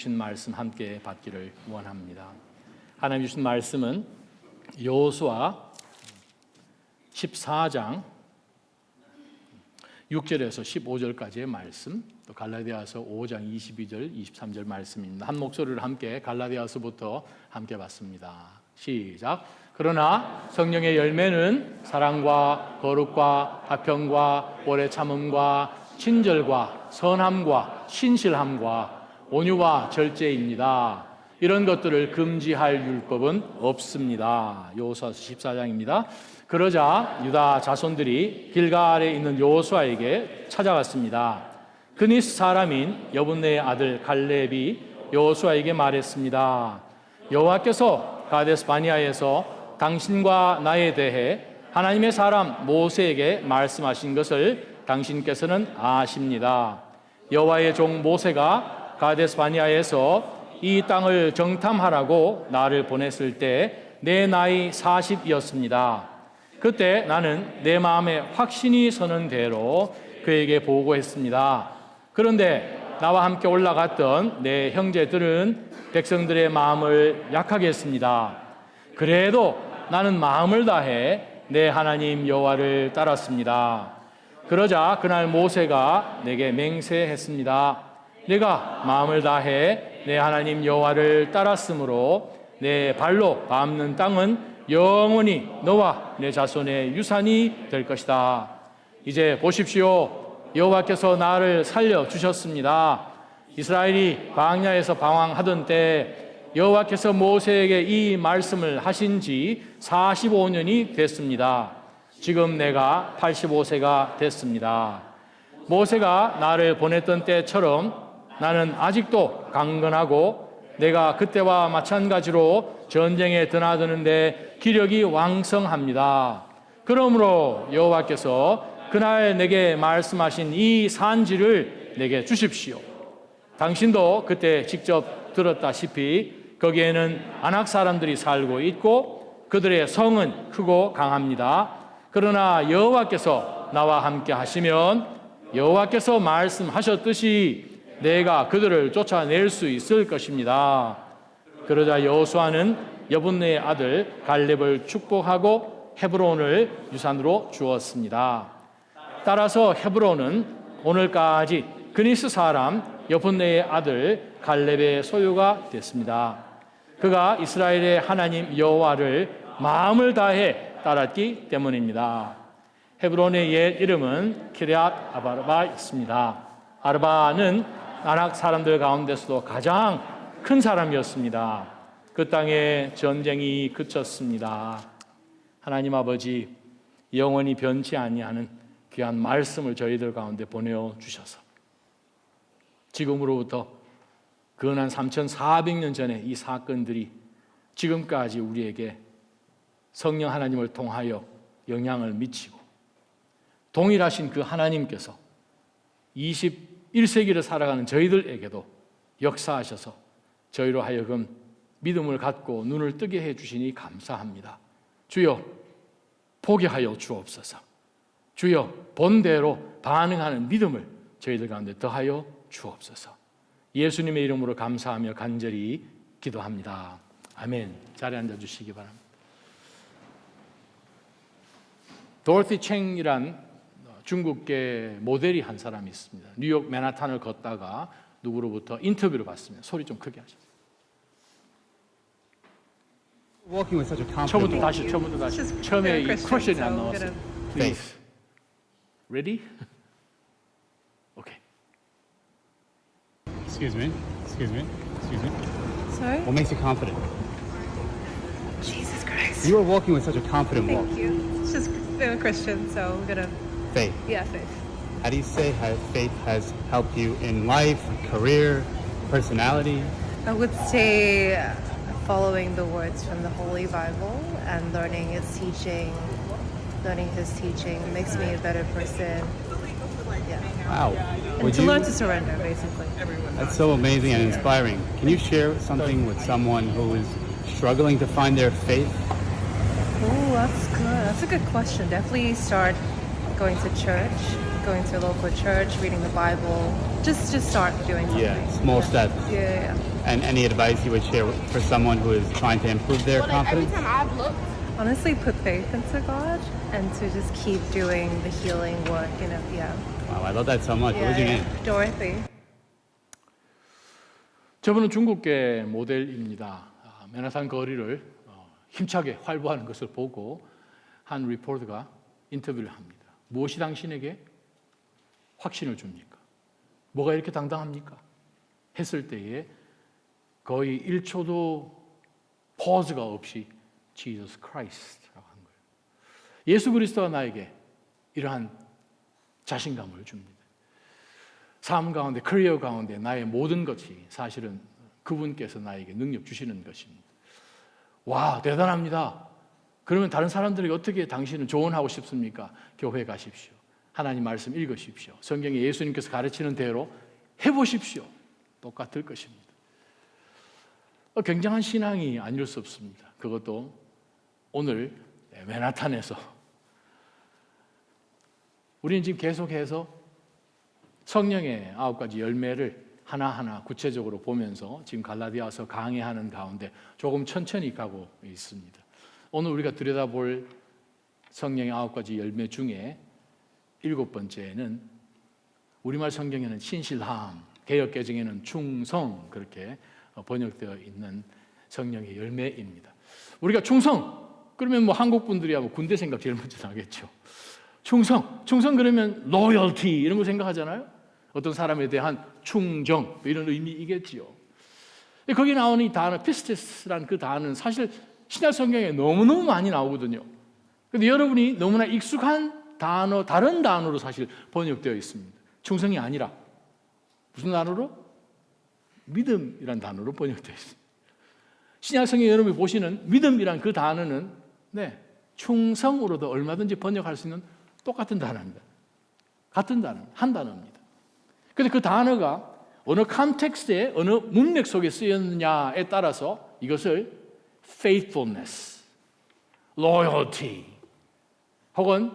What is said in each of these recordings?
주신 말씀 함께 받기를 원합니다. 하나님 주신 말씀은 여호수아 14장 6절에서 15절까지의 말씀, 또 갈라디아서 5장 22절, 23절 말씀입니다. 한 목소리를 함께 갈라디아서부터 함께 봤습니다. 시작. 그러나 성령의 열매는 사랑과 거룩과 화평과 오래 참음과 친절과 선함과 신실함과 온유와 절제입니다. 이런 것들을 금지할 율법은 없습니다. 여호수아서 14장입니다. 그러자 유다 자손들이 길갈에 있는 여호수아에게 찾아갔습니다. 그니스 사람인 여분네의 아들 갈렙이 여호수아에게 말했습니다. 여호와께서 가데스 바니아에서 당신과 나에 대해 하나님의 사람 모세에게 말씀하신 것을 당신께서는 아십니다. 여호와의 종 모세가 가데스 바니아에서 이 땅을 정탐하라고 나를 보냈을 때 내 나이 40이었습니다. 그때 나는 내 마음에 확신이 서는 대로 그에게 보고했습니다. 그런데 나와 함께 올라갔던 내 형제들은 백성들의 마음을 약하게 했습니다. 그래도 나는 마음을 다해 내 하나님 여호와를 따랐습니다. 그러자 그날 모세가 내게 맹세했습니다. 내가 마음을 다해 내 하나님 여호와를 따랐으므로 내 발로 밟는 땅은 영원히 너와 내 자손의 유산이 될 것이다. 이제 보십시오. 여호와께서 나를 살려주셨습니다. 이스라엘이 광야에서 방황하던 때 여호와께서 모세에게 이 말씀을 하신 지 45년이 됐습니다. 지금 내가 85세가 됐습니다. 모세가 나를 보냈던 때처럼 나는 아직도 강건하고 내가 그때와 마찬가지로 전쟁에 드나드는데 기력이 왕성합니다. 그러므로 여호와께서 그날 내게 말씀하신 이 산지를 내게 주십시오. 당신도 그때 직접 들었다시피 거기에는 아낙 사람들이 살고 있고 그들의 성은 크고 강합니다. 그러나 여호와께서 나와 함께 하시면 여호와께서 말씀하셨듯이 내가 그들을 쫓아낼 수 있을 것입니다. 그러자 여호수아는 여분네의 아들 갈렙을 축복하고 헤브론을 유산으로 주었습니다. 따라서 헤브론은 오늘까지 그니스 사람 여분네의 아들 갈렙의 소유가 됐습니다. 그가 이스라엘의 하나님 여호와를 마음을 다해 따랐기 때문입니다. 헤브론의 옛 이름은 키리앗 아바르바였습니다. 아르바는 아낙 사람들 가운데서도 가장 큰 사람이었습니다. 그 땅에 전쟁이 그쳤습니다. 하나님 아버지 영원히 변치 아니하는 귀한 말씀을 저희들 가운데 보내주셔서 지금으로부터 근한 3,400년 전에 이 사건들이 지금까지 우리에게 성령 하나님을 통하여 영향을 미치고 동일하신 그 하나님께서 21세기를 살아가는 저희들에게도 역사하셔서 저희로 하여금 믿음을 갖고 눈을 뜨게 해주시니 감사합니다. 주여 포기하여 주옵소서. 주여 본대로 반응하는 믿음을 저희들 가운데 더하여 주옵소서. 예수님의 이름으로 감사하며 간절히 기도합니다. 아멘. 자리에 앉아주시기 바랍니다. 도로티 챙이란 중국계 모델이 한 사람이 있습니다. 뉴욕 맨하탄을 걷다가 누구로부터 인터뷰를 받습니다. 소리 좀 크게 하시죠. Walking with such a confident 처음부터 다시. 처음에 이 퀘션이 안 나왔어요. Please. Ready? Okay. Excuse me. Sorry? What makes you confident? Jesus Christ. You are walking with such a confident walk. Thank you. It's just I'm a Christian, so I'm gonna. Faith. Yeah, faith. How do you say how faith has helped you in life, career, personality? I would say following the words from the Holy Bible and learning His teaching makes me a better person. Yeah. Wow. And to learn to surrender, basically. That's so amazing and inspiring. Can you share something with someone who is struggling to find their faith? Oh, that's good. That's a good question. Definitely start going to church, going to a local church, reading the Bible. Just start doing something. Yeah, small steps. Yeah. And any advice you would share for someone who is trying to improve their confidence? Honestly, put faith into God and to just keep doing the healing work. Yeah. Wow, I love that so much. What was your name? Dorothy. 저분은 중국계 모델입니다. 맨하탄 거리를 힘차게 활보하는 것을 보고 한 리포터가 인터뷰를 합니다. 무엇이 당신에게 확신을 줍니까? 뭐가 이렇게 당당합니까? 했을 때에 거의 1초도 퍼즈가 없이 Jesus Christ라고 한 거예요. 예수 그리스도가 나에게 이러한 자신감을 줍니다. 삶 가운데, 커리어 가운데 나의 모든 것이 사실은 그분께서 나에게 능력 주시는 것입니다. 와, 대단합니다. 그러면 다른 사람들에게 어떻게 당신은 조언하고 싶습니까? 교회 가십시오. 하나님 말씀 읽으십시오. 성경에 예수님께서 가르치는 대로 해보십시오. 똑같을 것입니다. 굉장한 신앙이 아닐 수 없습니다. 그것도 오늘 맨하탄에서 우리는 지금 계속해서 성령의 9가지 열매를 하나하나 구체적으로 보면서 지금 갈라디아서 강해하는 가운데 조금 천천히 가고 있습니다. 오늘 우리가 들여다볼 성령의 9가지 열매 중에 7번째는 우리말 성경에는 신실함, 개역개정에는 충성 그렇게 번역되어 있는 성령의 열매입니다. 우리가 충성 그러면 뭐 한국 분들이야 뭐 군대 생각 제일 먼저 나겠죠. 충성 그러면 loyalty 이런 거 생각하잖아요. 어떤 사람에 대한 충정 이런 의미이겠지요. 거기 나오는 이 단어 피스티스라는 그 단어는 사실 신약 성경에 너무너무 많이 나오거든요. 그런데 여러분이 너무나 익숙한 단어, 다른 단어로 사실 번역되어 있습니다. 충성이 아니라 무슨 단어로? 믿음이란 단어로 번역되어 있습니다. 신약 성경 여러분이 보시는 믿음이란 그 단어는 충성으로도 얼마든지 번역할 수 있는 똑같은 단어입니다. 같은 단어, 한 단어입니다. 그런데 그 단어가 어느 컨텍스트에 어느 문맥 속에 쓰였느냐에 따라서 이것을 faithfulness, loyalty 혹은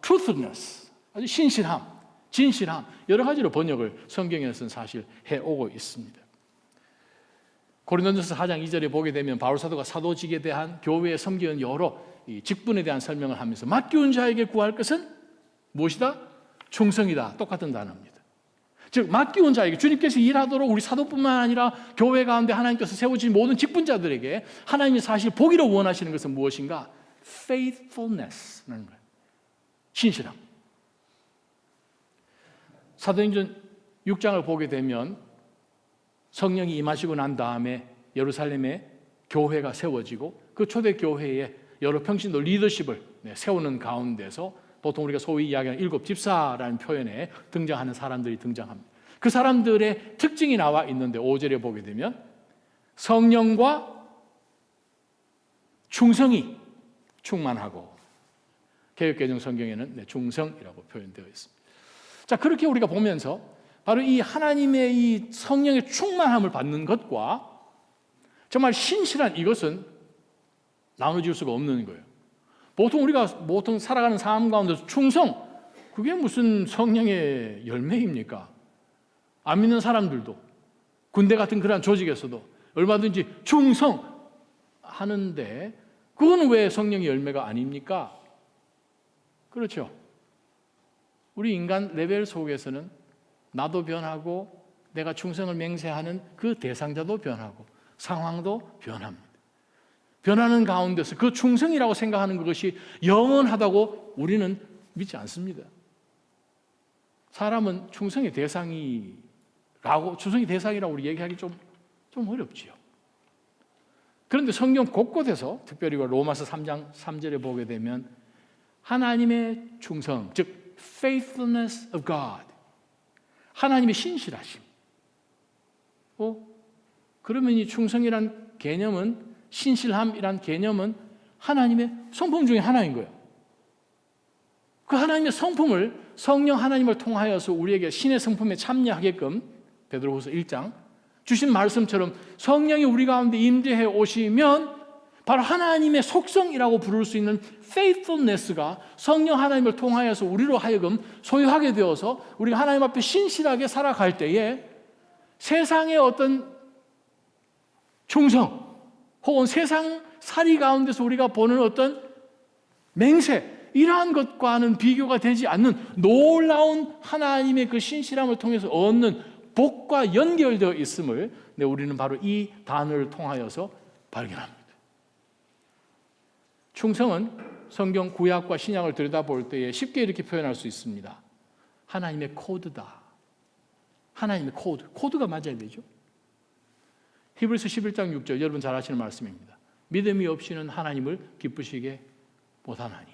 truthfulness, 아주 신실함, 진실함 여러 가지로 번역을 성경에서는 사실 해오고 있습니다. 고린도전서 4장 2절에 보게 되면 바울 사도가 사도직에 대한 교회에 섬기는 여러 직분에 대한 설명을 하면서 맡겨온 자에게 구할 것은 무엇이다? 충성이다. 똑같은 단어입니다. 즉 맡겨온 자에게 주님께서 일하도록 우리 사도뿐만 아니라 교회 가운데 하나님께서 세우신 모든 직분자들에게 하나님이 사실 보기로 원하시는 것은 무엇인가? faithfulness라는 거예요. 신실함. 사도행전 6장을 보게 되면 성령이 임하시고 난 다음에 예루살렘에 교회가 세워지고 그 초대 교회에 여러 평신도 리더십을 세우는 가운데서 보통 우리가 소위 이야기하는 7 집사라는 표현에 등장하는 사람들이 등장합니다. 그 사람들의 특징이 나와 있는데 5절에 보게 되면 성령과 충성이 충만하고 개역개정 성경에는 충성이라고 표현되어 있습니다. 자, 그렇게 우리가 보면서 바로 이 하나님의 이 성령의 충만함을 받는 것과 정말 신실한 이것은 나눠질 수가 없는 거예요. 우리가 살아가는 삶 가운데서 충성, 그게 무슨 성령의 열매입니까? 안 믿는 사람들도 군대 같은 그러한 조직에서도 얼마든지 충성하는데 그거는 왜 성령의 열매가 아닙니까? 그렇죠. 우리 인간 레벨 속에서는 나도 변하고 내가 충성을 맹세하는 그 대상자도 변하고 상황도 변합니다. 변하는 가운데서 그 충성이라고 생각하는 것이 영원하다고 우리는 믿지 않습니다. 사람은 충성의 대상이라고 우리 얘기하기 좀 어렵지요. 그런데 성경 곳곳에서 특별히 로마서 3장 3절에 보게 되면 하나님의 충성, 즉 faithfulness of God, 하나님의 신실하심. 그러면 이 충성이란 개념은, 신실함이란 개념은 하나님의 성품 중에 하나인 거예요. 그 하나님의 성품을 성령 하나님을 통하여서 우리에게 신의 성품에 참여하게끔 베드로후서 1장 주신 말씀처럼 성령이 우리 가운데 임재해 오시면 바로 하나님의 속성이라고 부를 수 있는 faithfulness가 성령 하나님을 통하여서 우리로 하여금 소유하게 되어서 우리가 하나님 앞에 신실하게 살아갈 때에 세상의 어떤 충성, 혹은 세상 살이 가운데서 우리가 보는 어떤 맹세, 이러한 것과는 비교가 되지 않는 놀라운 하나님의 그 신실함을 통해서 얻는 복과 연결되어 있음을 우리는 바로 이 단어를 통하여서 발견합니다. 충성은 성경 구약과 신약을 들여다볼 때에 쉽게 이렇게 표현할 수 있습니다. 하나님의 코드다. 하나님의 코드. 코드가 맞아야 되죠. 히브리서 11장 6절, 여러분 잘 아시는 말씀입니다. 믿음이 없이는 하나님을 기쁘시게 못하나니.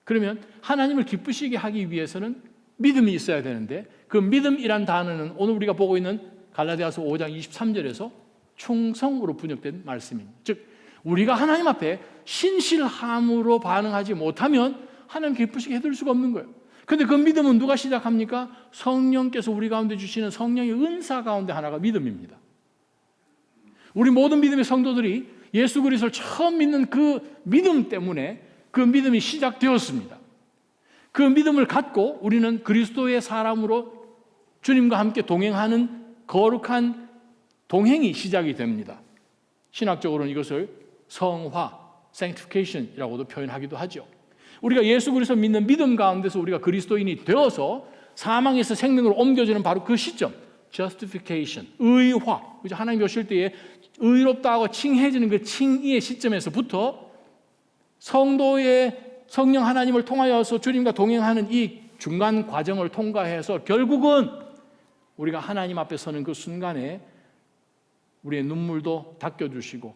그러면 하나님을 기쁘시게 하기 위해서는 믿음이 있어야 되는데, 그 믿음이란 단어는 오늘 우리가 보고 있는 갈라디아서 5장 23절에서 충성으로 번역된 말씀입니다. 즉 우리가 하나님 앞에 신실함으로 반응하지 못하면 하나님 기쁘시게 해드릴 수가 없는 거예요. 그런데 그 믿음은 누가 시작합니까? 성령께서 우리 가운데 주시는 성령의 은사 가운데 하나가 믿음입니다. 우리 모든 믿음의 성도들이 예수 그리스도를 처음 믿는 그 믿음 때문에 그 믿음이 시작되었습니다. 그 믿음을 갖고 우리는 그리스도의 사람으로 주님과 함께 동행하는 거룩한 동행이 시작이 됩니다. 신학적으로는 이것을 성화, sanctification이라고도 표현하기도 하죠. 우리가 예수 그리스도 믿는 믿음 가운데서 우리가 그리스도인이 되어서 사망에서 생명으로 옮겨지는 바로 그 시점, justification, 의화, 하나님 오실 때에 의롭다고 칭해지는 그 칭의의 시점에서부터 성도의 성령 하나님을 통하여서 주님과 동행하는 이 중간 과정을 통과해서 결국은 우리가 하나님 앞에 서는 그 순간에 우리의 눈물도 닦여주시고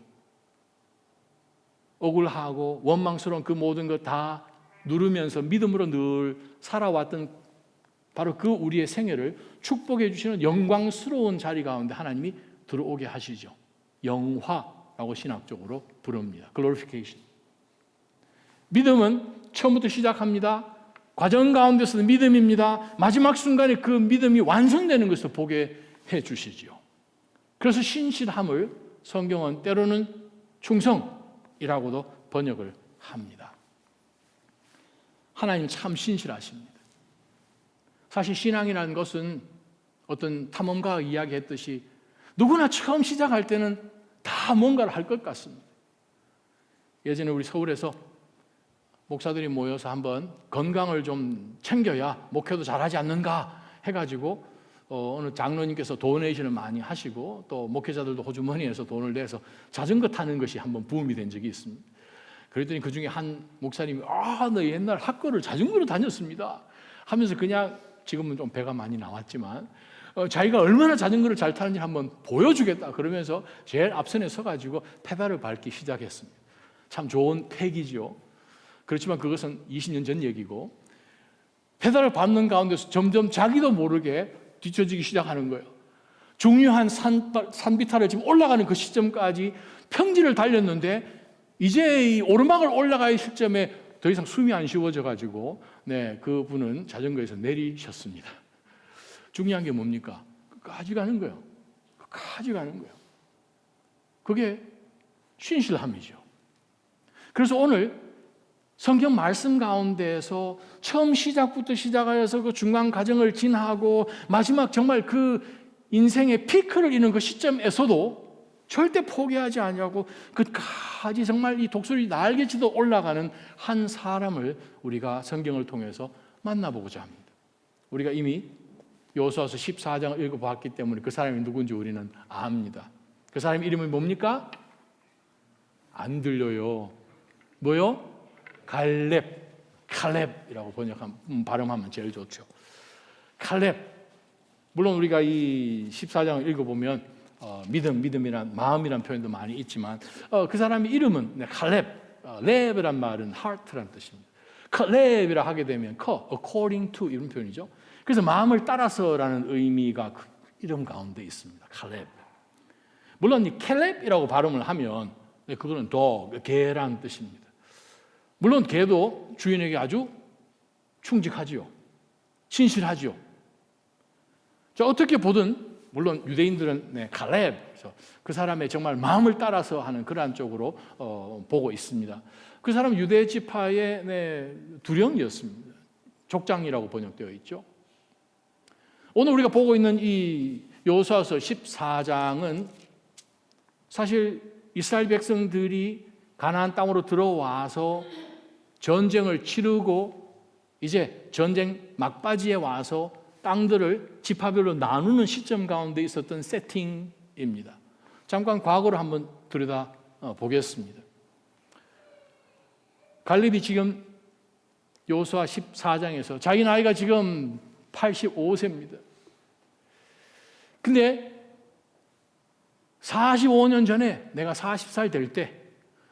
억울하고 원망스러운 그 모든 것 다 누르면서 믿음으로 늘 살아왔던 바로 그 우리의 생애를 축복해 주시는 영광스러운 자리 가운데 하나님이 들어오게 하시죠. 영화라고 신학적으로 부릅니다. glorification. 믿음은 처음부터 시작합니다. 과정 가운데서도 믿음입니다. 마지막 순간에 그 믿음이 완성되는 것을 보게 해 주시죠. 그래서 신실함을 성경은 때로는 충성이라고도 번역을 합니다. 하나님 참 신실하십니다. 사실 신앙이라는 것은 어떤 탐험가가 이야기했듯이 누구나 처음 시작할 때는 다 뭔가를 할 것 같습니다. 예전에 우리 서울에서 목사들이 모여서 한번 건강을 좀 챙겨야 목회도 잘하지 않는가 해가지고 어느 장로님께서 도네이션을 많이 하시고 또 목회자들도 호주머니에서 돈을 내서 자전거 타는 것이 한번 부음이 된 적이 있습니다. 그랬더니 그 중에 한 목사님이 너 옛날 학교를 자전거로 다녔습니다 하면서 그냥 지금은 좀 배가 많이 나왔지만 자기가 얼마나 자전거를 잘 타는지 한번 보여주겠다 그러면서 제일 앞선에 서가지고 페달을 밟기 시작했습니다. 참 좋은 패기죠. 그렇지만 그것은 20년 전 얘기고 페달을 밟는 가운데서 점점 자기도 모르게 뒤처지기 시작하는 거예요. 중요한 산비탈을 지금 올라가는 그 시점까지 평지를 달렸는데 이제 이 오르막을 올라갈 시점에 더 이상 숨이 안 쉬워져가지고 그분은 자전거에서 내리셨습니다. 중요한 게 뭡니까? 끝까지 가는 거예요. 끝까지 가는 거예요. 그게 신실함이죠. 그래서 오늘 성경 말씀 가운데에서 처음 시작부터 시작하여서 그 중간 과정을 지나고 마지막 정말 그 인생의 피크를 이루는 그 시점에서도 절대 포기하지 않냐고 끝까지 정말 이 독수리 날개치도 올라가는 한 사람을 우리가 성경을 통해서 만나보고자 합니다. 우리가 이미 여호수아서 14장을 읽어봤기 때문에 그 사람이 누군지 우리는 압니다. 그 사람 이름이 뭡니까? 안 들려요. 뭐요? 칼렙이라고 발음하면 제일 좋죠. 칼렙. 물론 우리가 이 14장을 읽어보면 믿음이란 마음이란 표현도 많이 있지만 그 사람의 이름은 칼렙. 렙이란 말은 heart란 뜻입니다. 칼렙이라 하게 되면 according to 이런 표현이죠. 그래서 마음을 따라서라는 의미가 그 이름 가운데 있습니다. 칼렙. 물론 이 캘렙이라고 발음을 하면 그거는 개란 뜻입니다. 물론 개도 주인에게 아주 충직하지요. 신실하지요. 자, 어떻게 보든 물론 유대인들은 칼렙, 그 사람의 정말 마음을 따라서 하는 그러한 쪽으로 보고 있습니다. 그 사람은 유대 지파의 두령이었습니다. 족장이라고 번역되어 있죠. 오늘 우리가 보고 있는 이 여호수아서 14장은 사실 이스라엘 백성들이 가나안 땅으로 들어와서 전쟁을 치르고 이제 전쟁 막바지에 와서 땅들을 지파별로 나누는 시점 가운데 있었던 세팅입니다. 잠깐 과거를 한번 들여다 보겠습니다. 갈렙이 지금 여호수아 14장에서 자기 나이가 지금 85세입니다. 근데 45년 전에 내가 40살 될 때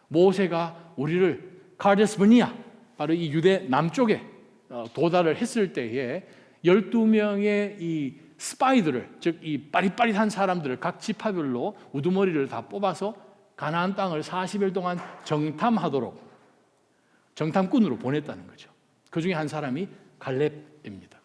모세가 우리를 카데스 버니아, 바로 이 유대 남쪽에 도달을 했을 때에 12명의 이 스파이들을, 즉 이 빠릿빠릿한 사람들을 각 지파별로 우두머리를 다 뽑아서 가나안 땅을 40일 동안 정탐하도록 정탐꾼으로 보냈다는 거죠. 그 중에 한 사람이 갈렙입니다.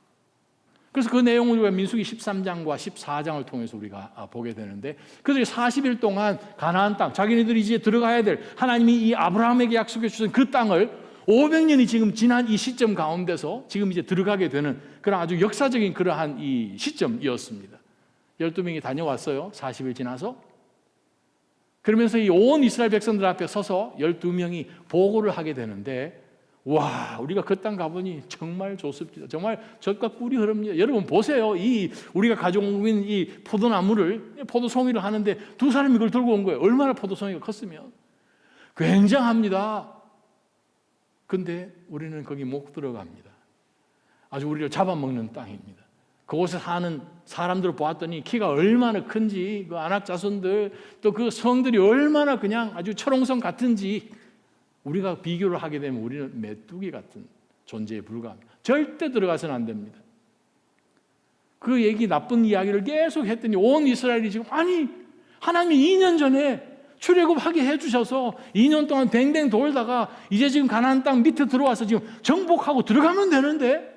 그래서 그 내용을 우리가 민수기 13장과 14장을 통해서 우리가 보게 되는데, 그들이 40일 동안 가나안 땅, 자기네들이 이제 들어가야 될, 하나님이 이 아브라함에게 약속해 주신 그 땅을 500년이 지금 지난 이 시점 가운데서 지금 이제 들어가게 되는 그런 아주 역사적인 그러한 이 시점이었습니다. 12명이 다녀왔어요. 40일 지나서. 그러면서 이 온 이스라엘 백성들 앞에 서서 12명이 보고를 하게 되는데, 와, 우리가 그 땅 가보니 정말 좋습니다. 정말 젖과 꿀이 흐릅니다. 여러분 보세요. 이 우리가 가지고 있는 이 포도나무를, 포도송이를 하는데 두 사람이 이걸 들고 온 거예요. 얼마나 포도송이가 컸으면. 굉장합니다. 근데 우리는 거기 못 들어갑니다. 아주 우리를 잡아먹는 땅입니다. 그곳에 사는 사람들을 보았더니 키가 얼마나 큰지, 그 안악 자손들, 또 그 성들이 얼마나 그냥 아주 철옹성 같은지, 우리가 비교를 하게 되면 우리는 메뚜기 같은 존재에 불과합니다. 절대 들어가서는 안 됩니다. 그 얘기, 나쁜 이야기를 계속 했더니 온 이스라엘이 지금, 아니 하나님이 2년 전에 출애굽하게 해주셔서 2년 동안 뱅뱅 돌다가 이제 지금 가나안 땅 밑에 들어와서 지금 정복하고 들어가면 되는데,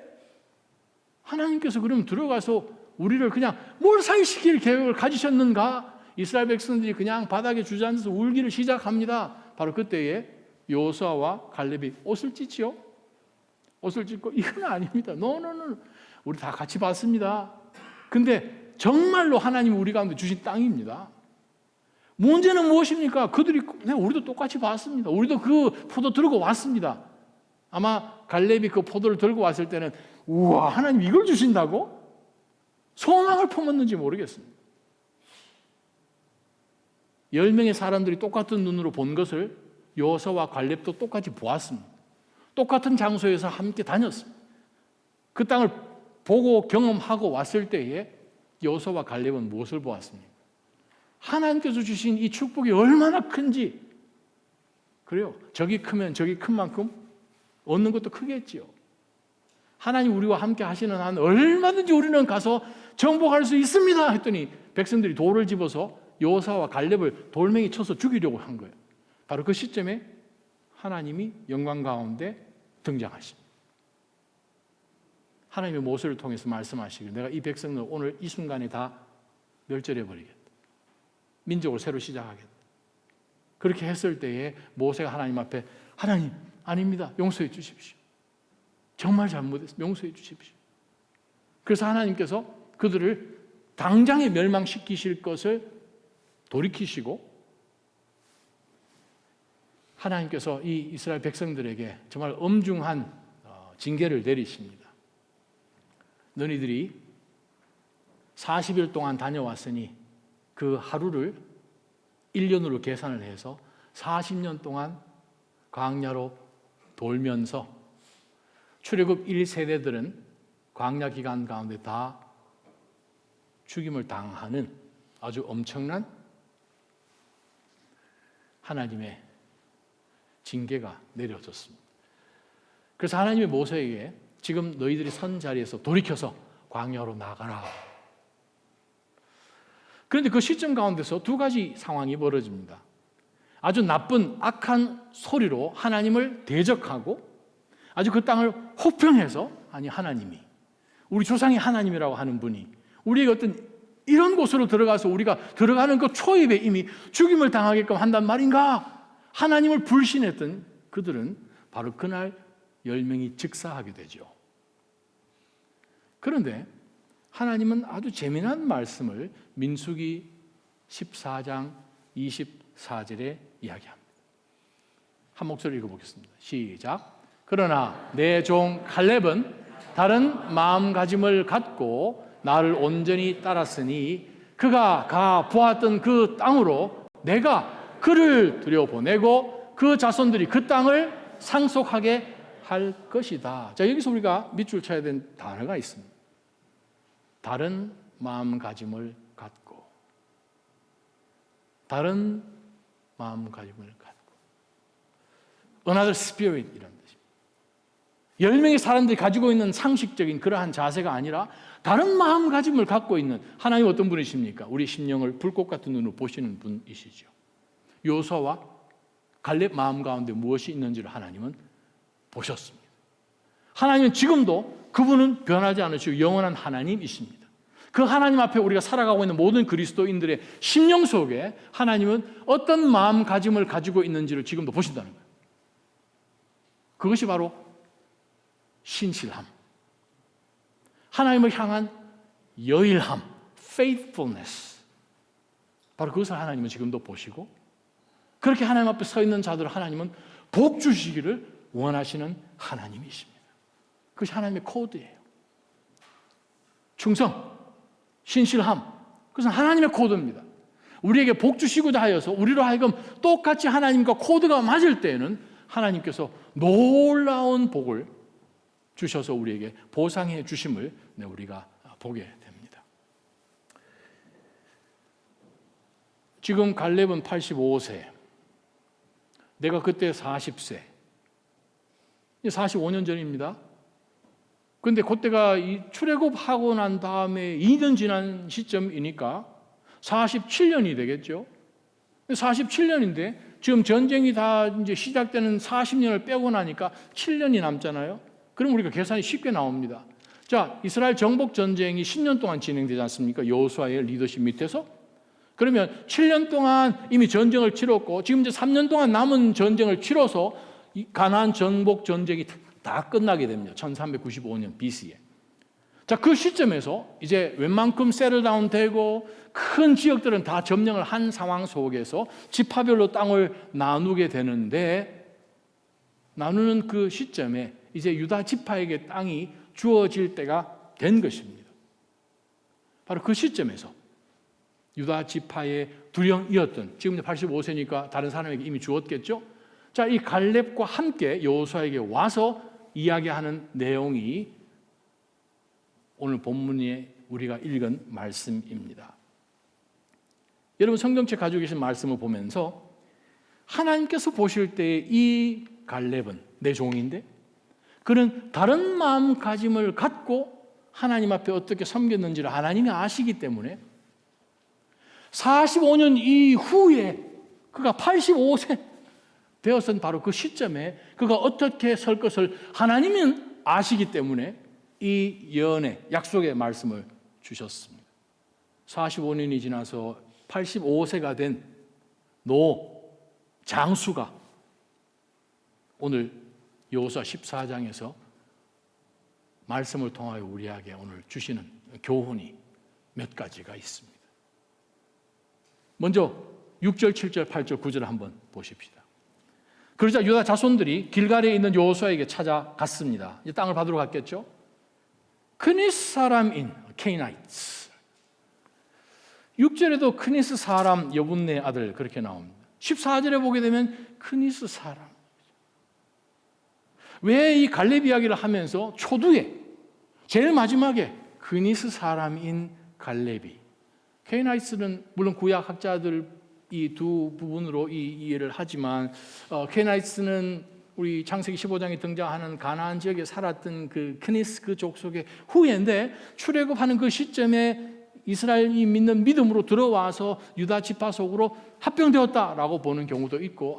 하나님께서 그러면 들어가서 우리를 그냥 몰살시킬 계획을 가지셨는가? 이스라엘 백성들이 그냥 바닥에 주저앉아서 울기를 시작합니다. 바로 그때에 여호수아와 갈렙이 옷을 찢지요. 옷을 찢고, 이건 아닙니다. 노노노, 우리 다 같이 봤습니다. 근데 정말로 하나님이 우리 가운데 주신 땅입니다. 문제는 무엇입니까? 그들이, 우리도 똑같이 봤습니다. 우리도 그 포도 들고 왔습니다. 아마 갈렙이 그 포도를 들고 왔을 때는, 우와, 하나님 이걸 주신다고? 소망을 품었는지 모르겠습니다. 10명의 사람들이 똑같은 눈으로 본 것을 여호수아와 갈렙도 똑같이 보았습니다. 똑같은 장소에서 함께 다녔습니다. 그 땅을 보고 경험하고 왔을 때에 여호수아와 갈렙은 무엇을 보았습니까? 하나님께서 주신 이 축복이 얼마나 큰지. 그래요. 저기 크면 저기 큰 만큼 얻는 것도 크겠지요. 하나님 우리와 함께 하시는 한 얼마든지 우리는 가서 정복할 수 있습니다 했더니 백성들이 돌을 집어서 여호수아와 갈렙을 돌멩이 쳐서 죽이려고 한 거예요. 바로 그 시점에 하나님이 영광 가운데 등장하십니다. 하나님의 모세를 통해서 말씀하시길, 내가 이 백성을 오늘 이 순간에 다 멸절해 버리겠다. 민족을 새로 시작하겠다. 그렇게 했을 때에 모세가 하나님 앞에, 하나님 아닙니다. 용서해 주십시오. 정말 잘못했습니다. 용서해 주십시오. 그래서 하나님께서 그들을 당장에 멸망시키실 것을 돌이키시고, 하나님께서 이 이스라엘 백성들에게 정말 엄중한 징계를 내리십니다. 너희들이 40일 동안 다녀왔으니 그 하루를 1년으로 계산을 해서 40년 동안 광야로 돌면서 출애굽 1세대들은 광야 기간 가운데 다 죽임을 당하는 아주 엄청난 하나님의 징계가 내려졌습니다. 그래서 하나님이 모세에게 지금 너희들이 선 자리에서 돌이켜서 광야로 나가라. 그런데 그 시점 가운데서 두 가지 상황이 벌어집니다. 아주 나쁜 악한 소리로 하나님을 대적하고 아주 그 땅을 혹평해서, 아니 하나님이, 우리 조상이 하나님이라고 하는 분이 우리에게 어떤 이런 곳으로 들어가서 우리가 들어가는 그 초입에 이미 죽임을 당하게끔 한단 말인가? 하나님을 불신했던 그들은 바로 그날 10명이 즉사하게 되죠. 그런데 하나님은 아주 재미난 말씀을 민수기 14장 24절에 이야기합니다. 한 목소리 읽어보겠습니다. 시작. 그러나 내 종 갈렙은 다른 마음가짐을 갖고 나를 온전히 따랐으니 그가 가 보았던 그 땅으로 내가 그를 들여보내고 그 자손들이 그 땅을 상속하게 할 것이다. 자, 여기서 우리가 밑줄 쳐야 되는 단어가 있습니다. 다른 마음가짐을 갖고, 다른 마음가짐을 갖고, another spirit 이런 뜻입니다. 10명의 사람들이 가지고 있는 상식적인 그러한 자세가 아니라 다른 마음가짐을 갖고 있는 하나님 어떤 분이십니까? 우리 심령을 불꽃 같은 눈으로 보시는 분이시죠. 요수아와 갈렙 마음 가운데 무엇이 있는지를 하나님은 보셨습니다. 하나님은 지금도 그분은 변하지 않으시고 영원한 하나님이십니다. 그 하나님 앞에 우리가 살아가고 있는 모든 그리스도인들의 심령 속에 하나님은 어떤 마음가짐을 가지고 있는지를 지금도 보신다는 거예요. 그것이 바로 신실함, 하나님을 향한 여일함, faithfulness. 바로 그것을 하나님은 지금도 보시고 그렇게 하나님 앞에 서 있는 자들을 하나님은 복 주시기를 원하시는 하나님이십니다. 그것이 하나님의 코드예요. 충성, 신실함, 그것은 하나님의 코드입니다. 우리에게 복 주시고자 하여서 우리로 하여금 똑같이 하나님과 코드가 맞을 때에는 하나님께서 놀라운 복을 주셔서 우리에게 보상해 주심을 우리가 보게 됩니다. 지금 갈렙은 85세, 내가 그때 40세, 45년 전입니다. 그런데 그때가 출애굽하고 난 다음에 2년 지난 시점이니까 47년이 되겠죠. 47년인데 지금 전쟁이 다 이제 시작되는 40년을 빼고 나니까 7년이 남잖아요. 그럼 우리가 계산이 쉽게 나옵니다. 자, 이스라엘 정복 전쟁이 10년 동안 진행되지 않습니까? 여호수아의 리더십 밑에서. 그러면 7년 동안 이미 전쟁을 치렀고 지금 이제 3년 동안 남은 전쟁을 치러서 가나안 정복 전쟁이 다 끝나게 됩니다. 1395년 BC에. 자, 그 시점에서 이제 웬만큼 세틀다운 되고 큰 지역들은 다 점령을 한 상황 속에서 지파별로 땅을 나누게 되는데 나누는 그 시점에 이제 유다 지파에게 땅이 주어질 때가 된 것입니다. 바로 그 시점에서 유다 지파의 두령이었던, 지금 85세니까 다른 사람에게 이미 주었겠죠? 자, 이 갈렙과 함께 여호수아에게 와서 이야기하는 내용이 오늘 본문에 우리가 읽은 말씀입니다. 여러분 성경책 가지고 계신 말씀을 보면서 하나님께서 보실 때 이 갈렙은 내 종인데 그는 다른 마음가짐을 갖고 하나님 앞에 어떻게 섬겼는지를 하나님이 아시기 때문에 45년 이후에 그가 85세 되었던 바로 그 시점에 그가 어떻게 설 것을 하나님은 아시기 때문에 이 예언의 약속의 말씀을 주셨습니다. 45년이 지나서 85세가 된 장수가 오늘 여호수아 14장에서 말씀을 통하여 우리에게 오늘 주시는 교훈이 몇 가지가 있습니다. 먼저 6절, 7절, 8절, 9절을 한번 보십시다. 그러자 유다 자손들이 길갈에 있는 여호수아에게 찾아갔습니다. 이 땅을 받으러 갔겠죠. 크니스 사람인 케이나이츠. 6절에도 크니스 사람 여분네 아들 그렇게 나옵니다. 14절에 보게 되면 크니스 사람. 왜 이 갈렙 이야기를 하면서 초두에 제일 마지막에 크니스 사람인 갈렙이, 케이나이스는 물론 구약 학자들 이 두 부분으로 이해를 하지만 케이나이스는 우리 창세기 15장에 등장하는 가나안 지역에 살았던 그 크니스 그 족속의 후예인데 출애굽하는 그 시점에 이스라엘이 믿는 믿음으로 들어와서 유다 지파 속으로 합병되었다라고 보는 경우도 있고,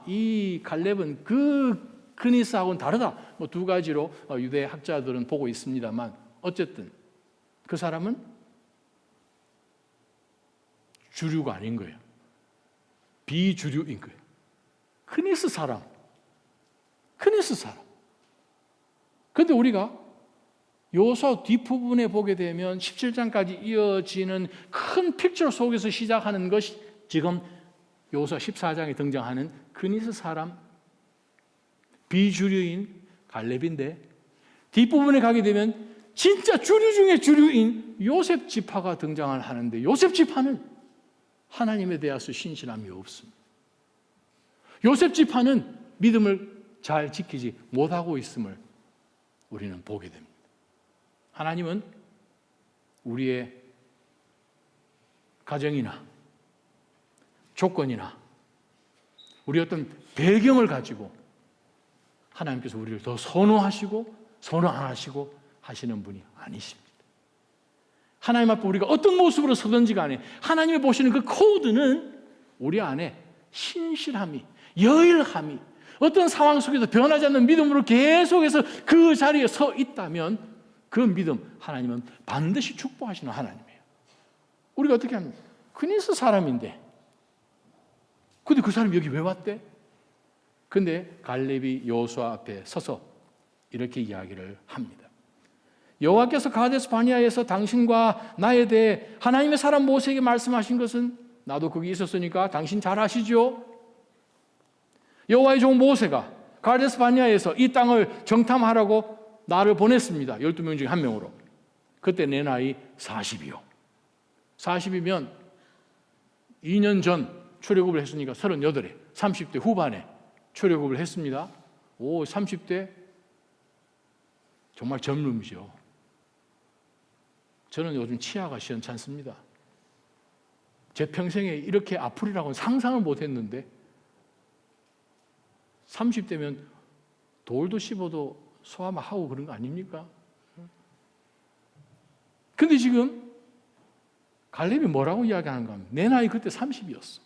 이 갈렙은 그 크니스하고는 다르다. 뭐 두 가지로 유대 학자들은 보고 있습니다만 어쨌든 그 사람은 주류가 아닌 거예요. 비주류인 거예요. 크니스 사람. 그런데 우리가 여호수아 뒷부분에 보게 되면 17장까지 이어지는 큰 픽처 속에서 시작하는 것이 지금 여호수아 14장에 등장하는 그니스 사람, 비주류인 갈렙인데 뒷부분에 가게 되면 진짜 주류 중에 주류인 요셉 지파가 등장을 하는데 요셉 지파는 하나님에 대해서 신실함이 없습니다. 요셉 지파는 믿음을 잘 지키지 못하고 있음을 우리는 보게 됩니다. 하나님은 우리의 가정이나 조건이나 우리 어떤 배경을 가지고 하나님께서 우리를 더 선호하시고 선호 안 하시고 하시는 분이 아니십니다. 하나님 앞에 우리가 어떤 모습으로 서든지 간에 하나님이 보시는 그 코드는 우리 안에 신실함이, 여일함이, 어떤 상황 속에서 변하지 않는 믿음으로 계속해서 그 자리에 서 있다면 그 믿음 하나님은 반드시 축복하시는 하나님이에요. 우리가 어떻게 합니까? 그니스 사람인데 근데 그 사람이 여기 왜 왔대? 근데 갈렙이 여호수아 앞에 서서 이렇게 이야기를 합니다. 여호와께서 가데스 바니아에서 당신과 나에 대해 하나님의 사람 모세에게 말씀하신 것은 나도 거기 있었으니까 당신 잘 아시죠? 여호와의 종 모세가 가데스 바니아에서 이 땅을 정탐하라고 나를 보냈습니다. 12명 중에 한 명으로. 그때 내 나이 40이요. 40이면 2년 전 출애굽을 했으니까 38에 30대 후반에 출애굽을 했습니다. 30대 정말 젊음이죠. 저는 요즘 치아가 시원찮습니다. 제 평생에 이렇게 아프리라고는 상상을 못했는데 30대면 돌도 씹어도 소화하고 그런 거 아닙니까? 근데 지금 갈렙이 뭐라고 이야기하는가 하면 내 나이 그때 30이었어.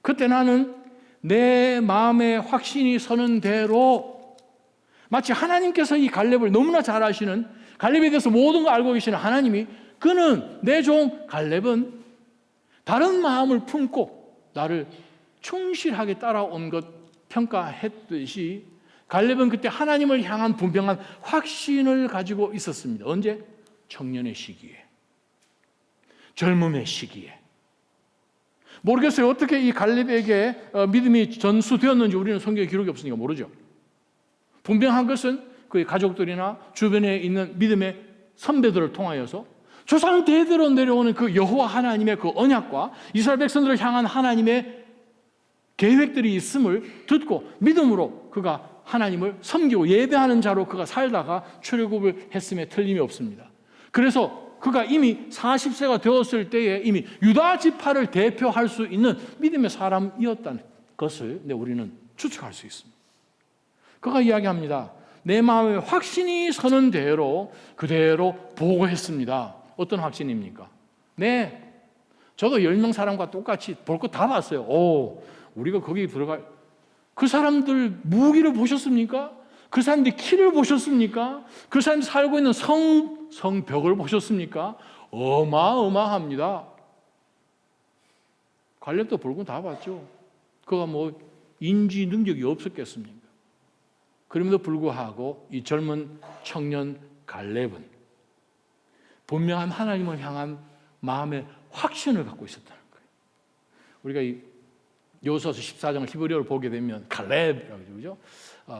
그때 나는 내 마음에 확신이 서는 대로 마치 하나님께서 이 갈렙을 너무나 잘 아시는 갈렙에 대해서 모든 걸 알고 계시는 하나님이 그는 내 종 갈렙은 다른 마음을 품고 나를 충실하게 따라온 것 평가했듯이 갈렙은 그때 하나님을 향한 분명한 확신을 가지고 있었습니다. 언제? 청년의 시기에, 젊음의 시기에. 모르겠어요. 어떻게 이 갈렙에게 믿음이 전수되었는지 우리는 성경에 기록이 없으니까 모르죠. 분명한 것은 그의 가족들이나 주변에 있는 믿음의 선배들을 통하여서 조상 대대로 내려오는 그 여호와 하나님의 그 언약과 이스라엘 백성들을 향한 하나님의 계획들이 있음을 듣고 믿음으로 그가 하나님을 섬기고 예배하는 자로 그가 살다가 출애굽을 했음에 틀림이 없습니다. 그래서 그가 이미 40세가 되었을 때에 이미 유다 지파를 대표할 수 있는 믿음의 사람이었다는 것을 우리는 추측할 수 있습니다. 그가 이야기합니다. 내 마음에 확신이 서는 대로 그대로 보고했습니다. 어떤 확신입니까? 네, 저도 10명 사람과 똑같이 볼 거 다 봤어요. 우리가 거기 들어갈 그 사람들 무기를 보셨습니까? 그 사람들 키를 보셨습니까? 그 사람들이 살고 있는 성벽을 보셨습니까? 어마어마합니다. 갈렙도 볼 거 다 봤죠. 그가 뭐 인지 능력이 없었겠습니까? 그럼에도 불구하고 이 젊은 청년 갈렙은 분명한 하나님을 향한 마음의 확신을 갖고 있었다는 거예요. 우리가 이 여호수아서 14장을 히브리어로 보게 되면 갈렙이라고 그러죠.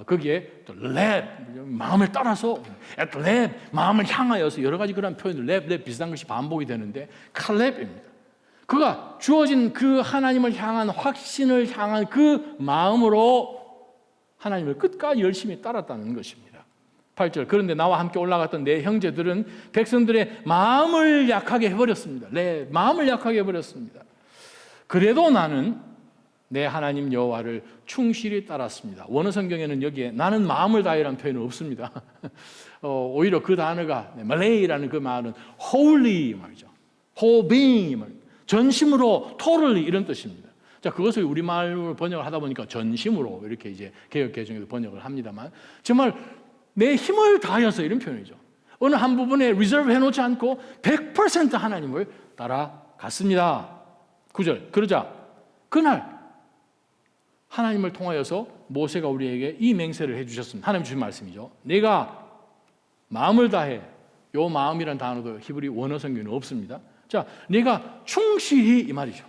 거기에 또 랩, 마음을 따라서 랩, 마음을 향하여서 여러 가지 그런 표현들 랩 비슷한 것이 반복이 되는데 칼렙입니다. 그가 주어진 그 하나님을 향한 확신을 향한 그 마음으로 하나님을 끝까지 열심히 따랐다는 것입니다. 8절 그런데 나와 함께 올라갔던 내 형제들은 백성들의 마음을 약하게 해버렸습니다. 마음을 약하게 해버렸습니다. 그래도 나는 내 하나님 여호와를 충실히 따랐습니다. 원어 성경에는 여기에 나는 마음을 다해라는 표현은 없습니다. 오히려 그 단어가 말레이라는 그 말은 wholly 말이죠. whole being 전심으로 totally 이런 뜻입니다. 자, 그것을 우리말로 번역을 하다 보니까 전심으로 이렇게 이제 개역 개정에도 번역을 합니다만 정말 내 힘을 다해서 이런 표현이죠. 어느 한 부분에 리저브 해놓지 않고 100% 하나님을 따라갔습니다. 9절 그러자 그날 하나님을 통하여서 모세가 우리에게 이 맹세를 해주셨습니다. 하나님 주신 말씀이죠. 내가 마음을 다해. 요 마음이란 단어도 히브리 원어 성경에는 없습니다. 자, 내가 충실히 이 말이죠.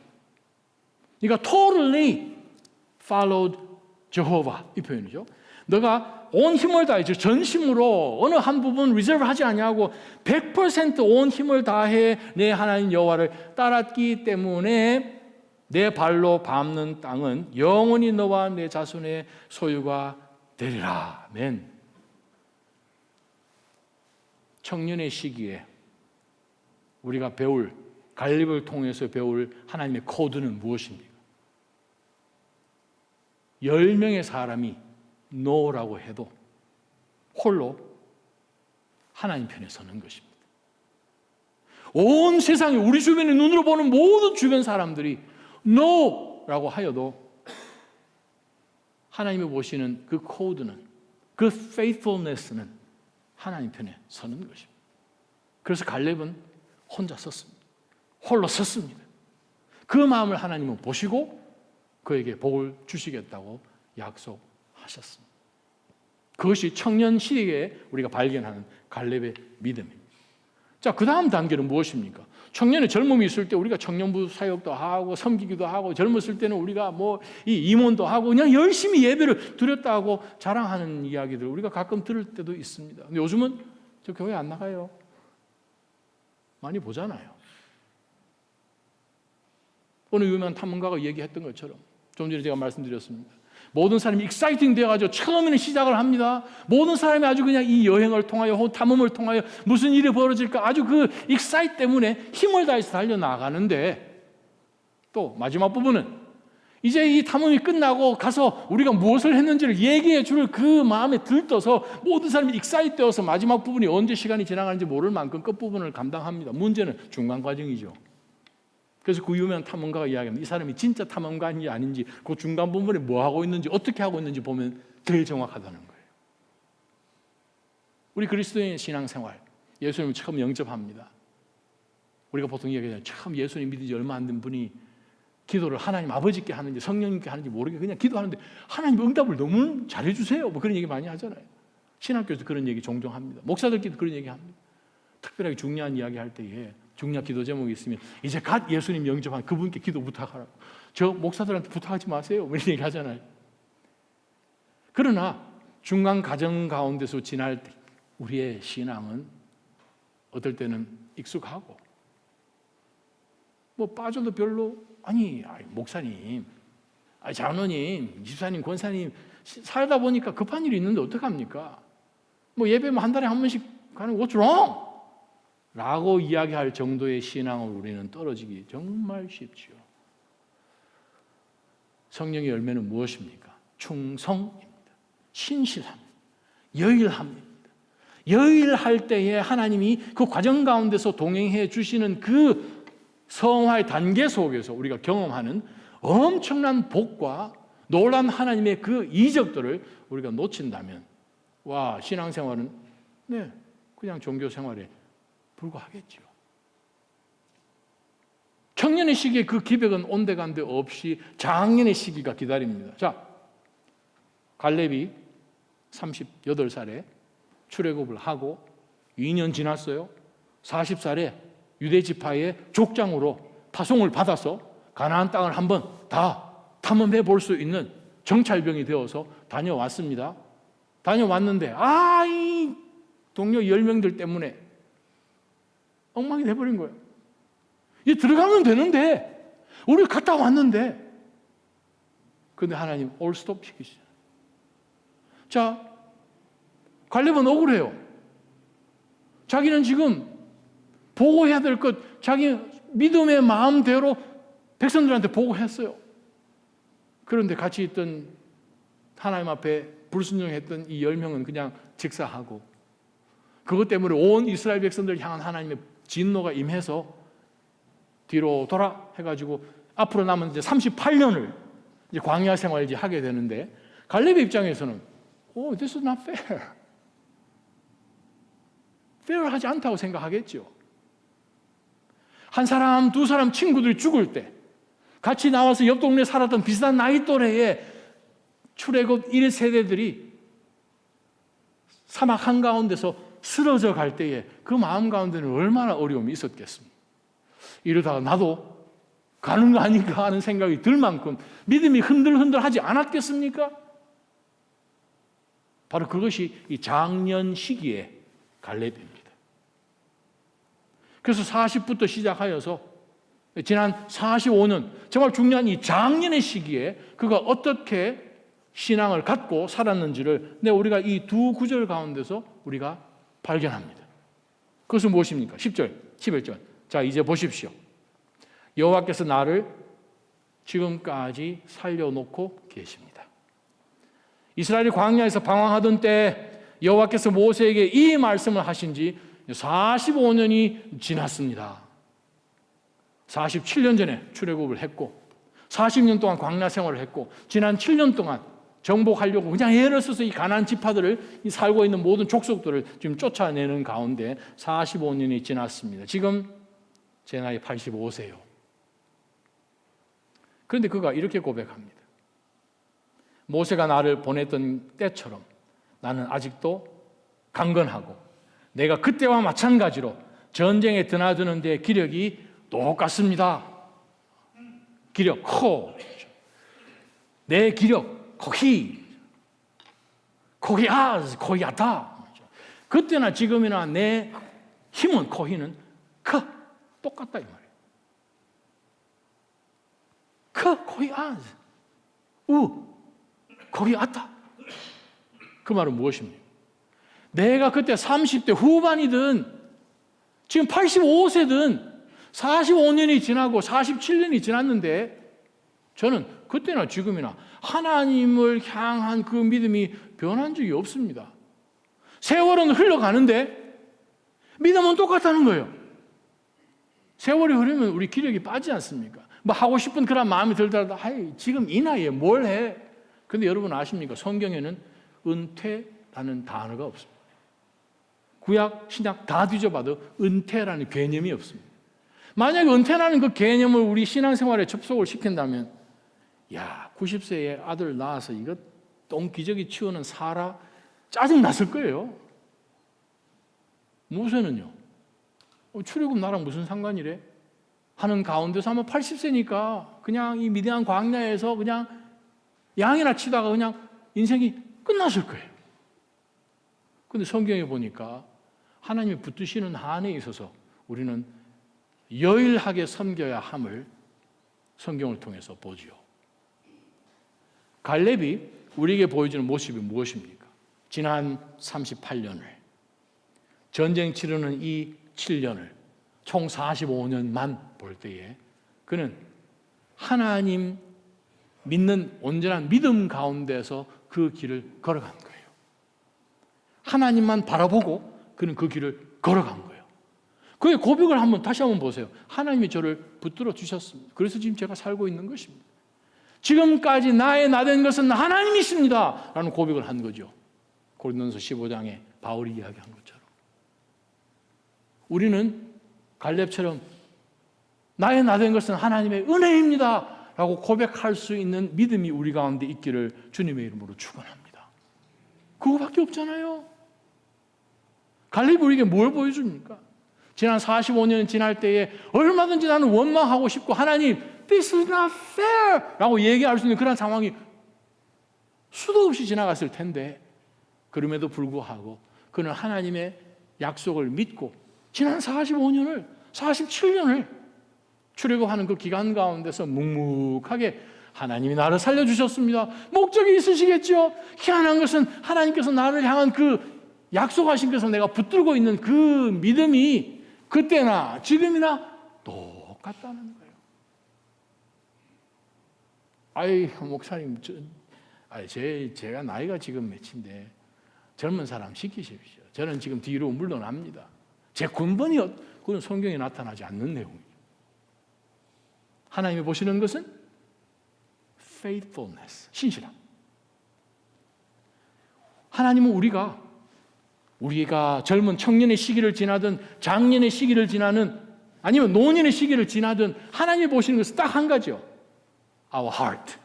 그러니까 totally followed Jehovah 이 표현이죠. 너가 온 힘을 다해 전심으로 어느 한 부분 리저브 하지 아니하고 100%온 힘을 다해 내 하나님 여호와를 따랐기 때문에 내 발로 밟는 땅은 영원히 너와 내 자손의 소유가 되리라. 아멘. 청년의 시기에 우리가 배울 갈렙을 통해서 배울 하나님의 코드는 무엇입니까? 10명의 사람이 노라고 해도 홀로 하나님 편에 서는 것입니다. 온 세상에 우리 주변에 눈으로 보는 모든 주변 사람들이 노라고 하여도 하나님이 보시는 그 코드는, 그 faithfulness는 하나님 편에 서는 것입니다. 그래서 갈렙은 혼자 섰습니다. 홀로 섰습니다. 그 마음을 하나님은 보시고 그에게 복을 주시겠다고 약속하셨습니다. 그것이 청년 시기에 우리가 발견하는 갈렙의 믿음입니다. 자, 그 다음 단계는 무엇입니까? 청년의 젊음이 있을 때 우리가 청년부 사역도 하고 섬기기도 하고 젊었을 때는 우리가 이 임원도 하고 그냥 열심히 예배를 드렸다고 자랑하는 이야기들 우리가 가끔 들을 때도 있습니다. 근데 요즘은 저 교회 안 나가요. 많이 보잖아요. 어느 유명한 탐험가가 얘기했던 것처럼 좀 전에 제가 말씀드렸습니다. 모든 사람이 익사이팅 되어가지고 처음에는 시작을 합니다. 모든 사람이 아주 그냥 이 여행을 통하여 혹은 탐험을 통하여 무슨 일이 벌어질까 아주 그 익사이트 때문에 힘을 다해서 달려나가는데 또 마지막 부분은 이제 이 탐험이 끝나고 가서 우리가 무엇을 했는지를 얘기해 줄 그 마음에 들떠서 모든 사람이 익사이트 되어서 마지막 부분이 언제 시간이 지나가는지 모를 만큼 끝부분을 감당합니다. 문제는 중간 과정이죠. 그래서 그 유명한 탐험가가 이야기합니다. 이 사람이 진짜 탐험가인지 아닌지 그 중간 부분에 뭐 하고 있는지 어떻게 하고 있는지 보면 제일 정확하다는 거예요. 우리 그리스도인의 신앙생활, 예수님을 처음 영접합니다. 우리가 보통 얘기하잖아요. 처음 예수님 믿은 지 얼마 안 된 분이 기도를 하나님 아버지께 하는지 성령님께 하는지 모르게 그냥 기도하는데 하나님 응답을 너무 잘해주세요. 뭐 그런 얘기 많이 하잖아요. 신학교에서 그런 얘기 종종 합니다. 목사들끼리도 그런 얘기 합니다. 특별하게 중요한 이야기 할 때에 중요한 기도 제목이 있으면 이제 갓 예수님 영접한 그분께 기도 부탁하라고. 저 목사들한테 부탁하지 마세요. 이런 얘기 하잖아요. 그러나 중간 과정 가운데서 지날 때 우리의 신앙은 어떨 때는 익숙하고 빠져도 별로 목사님, 장로님, 집사님, 권사님 살다 보니까 급한 일이 있는데 어떡합니까? 예배만 한 달에 한 번씩 가는 what's wrong? 라고 이야기할 정도의 신앙을 우리는 떨어지기 정말 쉽죠. 성령의 열매는 무엇입니까? 충성입니다. 신실함입니다. 여일함입니다. 여일할 때에 하나님이 그 과정 가운데서 동행해 주시는 그 성화의 단계 속에서 우리가 경험하는 엄청난 복과 놀라운 하나님의 그 이적들을 우리가 놓친다면 신앙생활은 그냥 종교생활에 불과하겠죠. 청년의 시기에 그 기백은 온데간데 없이 장년의 시기가 기다립니다. 자, 갈렙이 38살에 출애굽을 하고 2년 지났어요. 40살에 유대 지파의 족장으로 파송을 받아서 가나안 땅을 한번 다 탐험해 볼 수 있는 정찰병이 되어서 다녀왔습니다. 다녀왔는데 이 동료 10명들 때문에 엉망이 돼버린 거예요. 들어가면 되는데 우리 갔다 왔는데 그런데 하나님 올 스톱 시키시죠. 자, 갈렙은 억울해요. 자기는 지금 보고해야 될 것 자기 믿음의 마음대로 백성들한테 보고했어요. 그런데 같이 있던 하나님 앞에 불순종했던 이 10명은 그냥 직사하고 그것 때문에 온 이스라엘 백성들을 향한 하나님의 진노가 임해서 뒤로 돌아 해가지고 앞으로 남은 이제 38년을 이제 광야 생활을 하게 되는데 갈렙의 입장에서는 this is not fair. fair하지 않다고 생각하겠죠. 한 사람, 두 사람 친구들이 죽을 때 같이 나와서 옆 동네에 살았던 비슷한 나이 또래의 출애굽 1세대들이 사막 한가운데서 쓰러져 갈 때에 그 마음 가운데는 얼마나 어려움이 있었겠습니까? 이러다가 나도 가는 거 아닌가 하는 생각이 들 만큼 믿음이 흔들흔들하지 않았겠습니까? 바로 그것이 이 장년 시기의 갈렙입니다. 그래서 40부터 시작하여서 지난 45년 정말 중요한 이 장년의 시기에 그가 어떻게 신앙을 갖고 살았는지를 우리가 이 두 구절 가운데서 우리가 발견합니다. 그것은 무엇입니까? 10절, 11절. 자, 이제 보십시오. 여호와께서 나를 지금까지 살려놓고 계십니다. 이스라엘이 광야에서 방황하던 때 여호와께서 모세에게 이 말씀을 하신 지 45년이 지났습니다. 47년 전에 출애굽을 했고 40년 동안 광야 생활을 했고 지난 7년 동안 정복하려고 그냥 애를 써서 이 가나안 지파들을 살고 있는 모든 족속들을 지금 쫓아내는 가운데 45년이 지났습니다. 지금 제 나이 85세요. 그런데 그가 이렇게 고백합니다. 모세가 나를 보냈던 때처럼 나는 아직도 강건하고 내가 그때와 마찬가지로 전쟁에 드나드는 데 기력이 똑같습니다. 기력, 내 기력, 거기야다. 그때나 지금이나 내 힘은, 코히는 똑같다 이 말이에요. 거기야다. 그 말은 무엇입니까? 내가 그때 30대 후반이든 지금 85세든 45년이 지나고 47년이 지났는데 저는 그때나 지금이나 하나님을 향한 그 믿음이 변한 적이 없습니다. 세월은 흘러가는데 믿음은 똑같다는 거예요. 세월이 흐르면 우리 기력이 빠지지 않습니까? 뭐 하고 싶은 그런 마음이 들더라도 지금 이 나이에 뭘 해? 근데 여러분 아십니까? 성경에는 은퇴라는 단어가 없습니다. 구약, 신약 다 뒤져봐도 은퇴라는 개념이 없습니다. 만약에 은퇴라는 그 개념을 우리 신앙생활에 접속을 시킨다면 90세에 아들 낳아서 이거 똥기저귀 치우는 사라 짜증 났을 거예요. 모세는요. 출애굽 나랑 무슨 상관이래? 하는 가운데서 아마 80세니까 그냥 이 미디안 광야에서 그냥 양이나 치다가 그냥 인생이 끝났을 거예요. 근데 성경에 보니까 하나님이 붙드시는 한에 있어서 우리는 여일하게 섬겨야 함을 성경을 통해서 보지요. 갈렙이 우리에게 보여주는 모습이 무엇입니까? 지난 38년을 전쟁 치르는 이 7년을 총 45년만 볼 때에 그는 하나님 믿는 온전한 믿음 가운데서 그 길을 걸어간 거예요. 하나님만 바라보고 그는 그 길을 걸어간 거예요. 그의 고백을 다시 한번 보세요. 하나님이 저를 붙들어 주셨습니다. 그래서 지금 제가 살고 있는 것입니다. 지금까지 나의 나된 것은 하나님이십니다. 라는 고백을 한 거죠. 고린도전서 15장에 바울이 이야기한 것처럼. 우리는 갈렙처럼 나의 나된 것은 하나님의 은혜입니다. 라고 고백할 수 있는 믿음이 우리 가운데 있기를 주님의 이름으로 축원합니다. 그거밖에 없잖아요. 갈렙이 우리에게 뭘 보여줍니까? 지난 45년 지날 때에 얼마든지 나는 원망하고 싶고 하나님 This is not fair! 라고 얘기할 수 있는 그런 상황이 수도 없이 지나갔을 텐데 그럼에도 불구하고 그는 하나님의 약속을 믿고 지난 45년을 47년을 출애굽하는 그 기간 가운데서 묵묵하게 하나님이 나를 살려주셨습니다. 목적이 있으시겠죠? 희한한 것은 하나님께서 나를 향한 그 약속하신 것을 내가 붙들고 있는 그 믿음이 그때나 지금이나 똑같다는 거예요. 목사님, 제가 나이가 지금 몇인데 젊은 사람 시키십시오. 저는 지금 뒤로 물러납니다. 제 근본이 그건 성경에 나타나지 않는 내용이에요. 하나님이 보시는 것은 faithfulness, 신실함. 하나님은 우리가 젊은 청년의 시기를 지나든 장년의 시기를 지나는 아니면 노년의 시기를 지나든 하나님이 보시는 것은 딱 한 가지요. Our heart.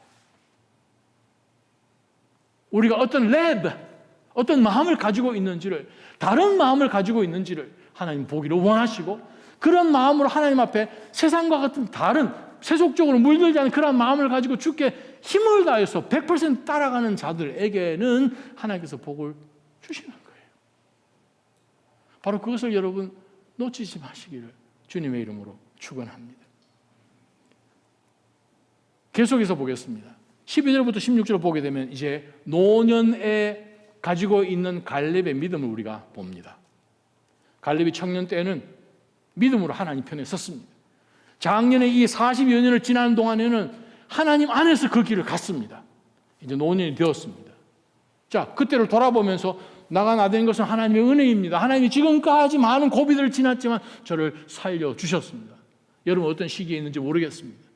우리가 어떤 마음을 가지고 있는지를, 다른 마음을 가지고 있는지를 하나님 보기를 원하시고 그런 마음으로 하나님 앞에 세상과 같은 다른 세속적으로 물들지 않은 그런 마음을 가지고 주께 힘을 다해서 100% 따라가는 자들에게는 하나님께서 복을 주시는 거예요. 바로 그것을 여러분 놓치지 마시기를 주님의 이름으로 축원합니다. 계속해서 보겠습니다. 12절부터 16절을 보게 되면 이제 노년에 가지고 있는 갈렙의 믿음을 우리가 봅니다. 갈렙이 청년 때에는 믿음으로 하나님 편에 섰습니다. 작년에 이 40여 년을 지나는 동안에는 하나님 안에서 그 길을 갔습니다. 이제 노년이 되었습니다. 자, 그때를 돌아보면서 나가 나된 것은 하나님의 은혜입니다. 하나님이 지금까지 많은 고비들을 지났지만 저를 살려주셨습니다. 여러분 어떤 시기에 있는지 모르겠습니다.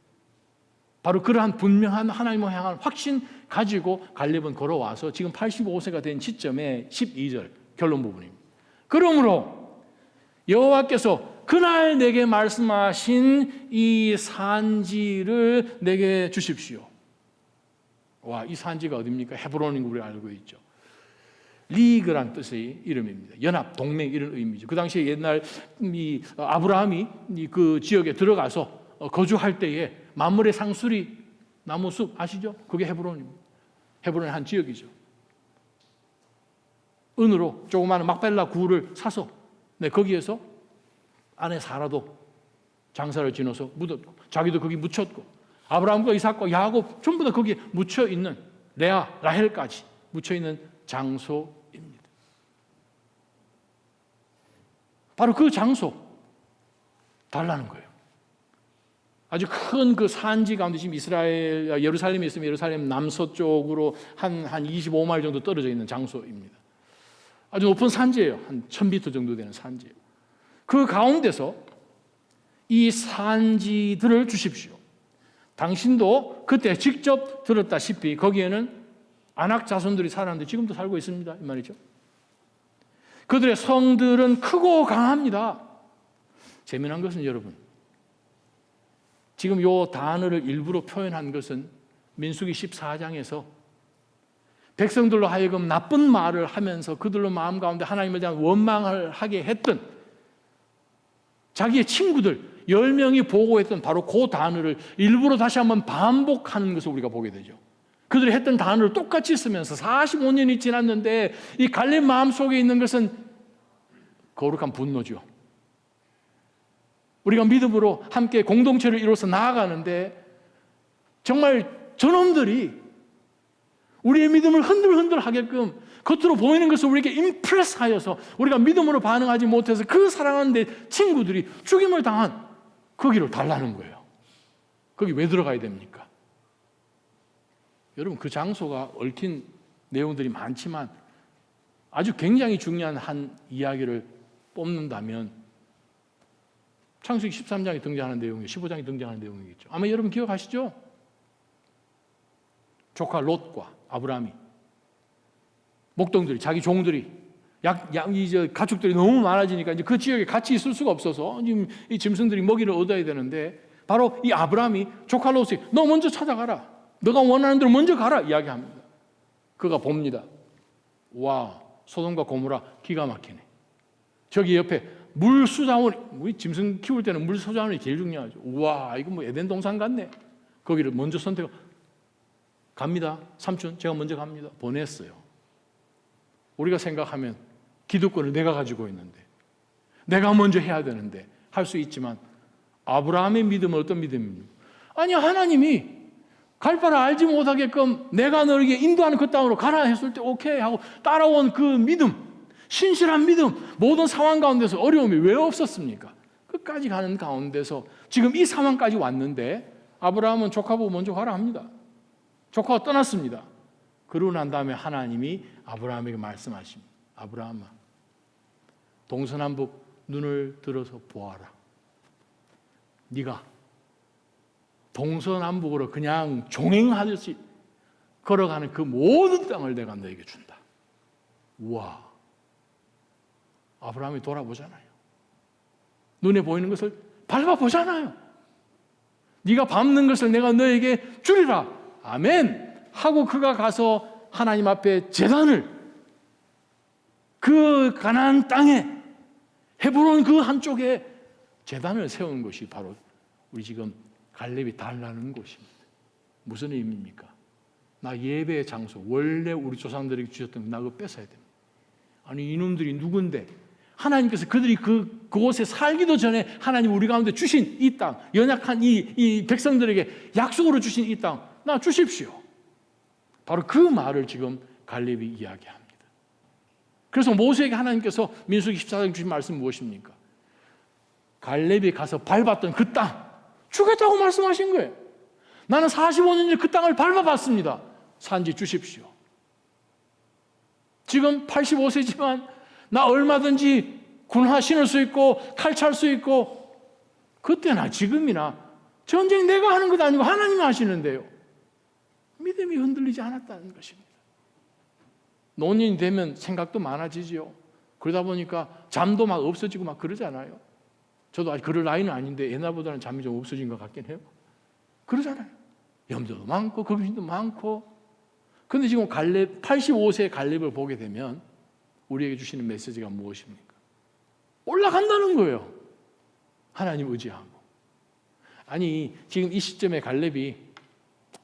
바로 그러한 분명한 하나님을 향한 확신 가지고 갈렙은 걸어와서 지금 85세가 된 시점에 12절 결론 부분입니다. 그러므로 여호와께서 그날 내게 말씀하신 이 산지를 내게 주십시오. 와, 이 산지가 어디입니까? 헤브론인 거 우리 알고 있죠. 리그란 뜻의 이름입니다. 연합, 동맹 이런 의미죠. 그 당시에 옛날 이 아브라함이 그 지역에 들어가서 거주할 때에 만물의 상수리 나무숲 아시죠? 그게 헤브론입니다. 헤브론의 한 지역이죠. 은으로 조그마한 막벨라 구를 사서 거기에서 안에 사라도 장사를 지어서 묻었고 자기도 거기 묻혔고 아브라함과 이삭과 야곱 전부 다 거기에 묻혀 있는 레아, 라헬까지 묻혀 있는 장소입니다. 바로 그 장소 달라는 거예요. 아주 큰 그 산지 가운데 지금 이스라엘 예루살렘에 있으면 예루살렘 남서쪽으로 한 25마일 정도 떨어져 있는 장소입니다. 아주 높은 산지예요. 한 1000m 정도 되는 산지예요. 그 가운데서 이 산지들을 주십시오. 당신도 그때 직접 들었다시피 거기에는 아낙 자손들이 살았는데 지금도 살고 있습니다. 이 말이죠. 그들의 성들은 크고 강합니다. 재미난 것은 여러분, 지금 요 단어를 일부러 표현한 것은 민수기 14장에서 백성들로 하여금 나쁜 말을 하면서 그들로 마음 가운데 하나님에 대한 원망을 하게 했던 자기의 친구들 10명이 보고했던 바로 그 단어를 일부러 다시 한번 반복하는 것을 우리가 보게 되죠. 그들이 했던 단어를 똑같이 쓰면서 45년이 지났는데 이 갈렙 마음속에 있는 것은 거룩한 분노죠. 우리가 믿음으로 함께 공동체를 이루어서 나아가는데 정말 저놈들이 우리의 믿음을 흔들흔들 하게끔 겉으로 보이는 것을 우리에게 임프레스하여서 우리가 믿음으로 반응하지 못해서 그 사랑하는 내 친구들이 죽임을 당한 거기를 달라는 거예요. 거기 왜 들어가야 됩니까? 여러분 그 장소가 얽힌 내용들이 많지만 아주 굉장히 중요한 한 이야기를 뽑는다면 창세기 13장에 등장하는 내용이에요. 15장에 등장하는 내용이겠죠. 아마 여러분 기억하시죠? 조카 롯과 아브라함이 목동들이 자기 종들이 이제 가축들이 너무 많아지니까 이제 그 지역에 같이 있을 수가 없어서 지금 이 짐승들이 먹이를 얻어야 되는데 바로 이 아브라함이 조카 롯이 너 먼저 찾아가라. 너가 원하는 대로 먼저 가라 이야기합니다. 그가 봅니다. 와, 소돔과 고모라 기가 막히네. 저기 옆에 물수자원이, 우리 짐승 키울 때는 물수자원이 제일 중요하죠. 우와, 이거 뭐 에덴 동산 같네. 거기를 먼저 갑니다. 삼촌, 제가 먼저 갑니다. 보냈어요. 우리가 생각하면 기득권을 내가 가지고 있는데, 내가 먼저 해야 되는데 할 수 있지만 아브라함의 믿음은 어떤 믿음입니까? 아니, 하나님이 갈 바를 알지 못하게끔 내가 너에게 인도하는 그 땅으로 가라 했을 때 오케이 하고 따라온 그 믿음, 신실한 믿음, 모든 상황 가운데서 어려움이 왜 없었습니까? 끝까지 가는 가운데서 지금 이 상황까지 왔는데 아브라함은 조카보고 먼저 가라 합니다. 조카가 떠났습니다. 그러고 난 다음에 하나님이 아브라함에게 말씀하십니다. 아브라함아, 동서남북 눈을 들어서 보아라. 네가 동서남북으로 그냥 종행하듯이 걸어가는 그 모든 땅을 내가 너에게 준다. 우와, 아브라함이 돌아보잖아요. 눈에 보이는 것을 밟아보잖아요. 네가 밟는 것을 내가 너에게 주리라. 아멘 하고 그가 가서 하나님 앞에 제단을 그 가나안 땅에 헤브론 그 한쪽에 제단을 세운 것이 바로 우리 지금 갈렙이 달라는 곳입니다. 무슨 의미입니까? 나 예배의 장소, 원래 우리 조상들에게 주셨던 나 그거 뺏어야 됩니다. 아니 이놈들이 누군데? 하나님께서 그들이 그곳에 살기도 전에 하나님 우리 가운데 주신 이 땅, 연약한 이 백성들에게 약속으로 주신 이 땅, 나 주십시오. 바로 그 말을 지금 갈렙이 이야기합니다. 그래서 모세에게 하나님께서 민수기 14장 주신 말씀은 무엇입니까? 갈렙이 가서 밟았던 그 땅 주겠다고 말씀하신 거예요. 나는 45년 전에 그 땅을 밟아봤습니다. 산지 주십시오. 지금 85세지만 나 얼마든지 군화 신을 수 있고 칼 찰 수 있고 그때나 지금이나 전쟁 내가 하는 것 아니고 하나님이 하시는데요. 믿음이 흔들리지 않았다는 것입니다. 노년이 되면 생각도 많아지지요. 그러다 보니까 잠도 막 없어지고 막 그러잖아요. 저도 아직 그럴 나이는 아닌데 옛날보다는 잠이 좀 없어진 것 같긴 해요. 그러잖아요. 염려도 많고 걱정도 많고. 그런데 지금 85세의 갈렙을 보게 되면 우리에게 주시는 메시지가 무엇입니까? 올라간다는 거예요. 하나님 의지하고. 아니 지금 이 시점에 갈렙이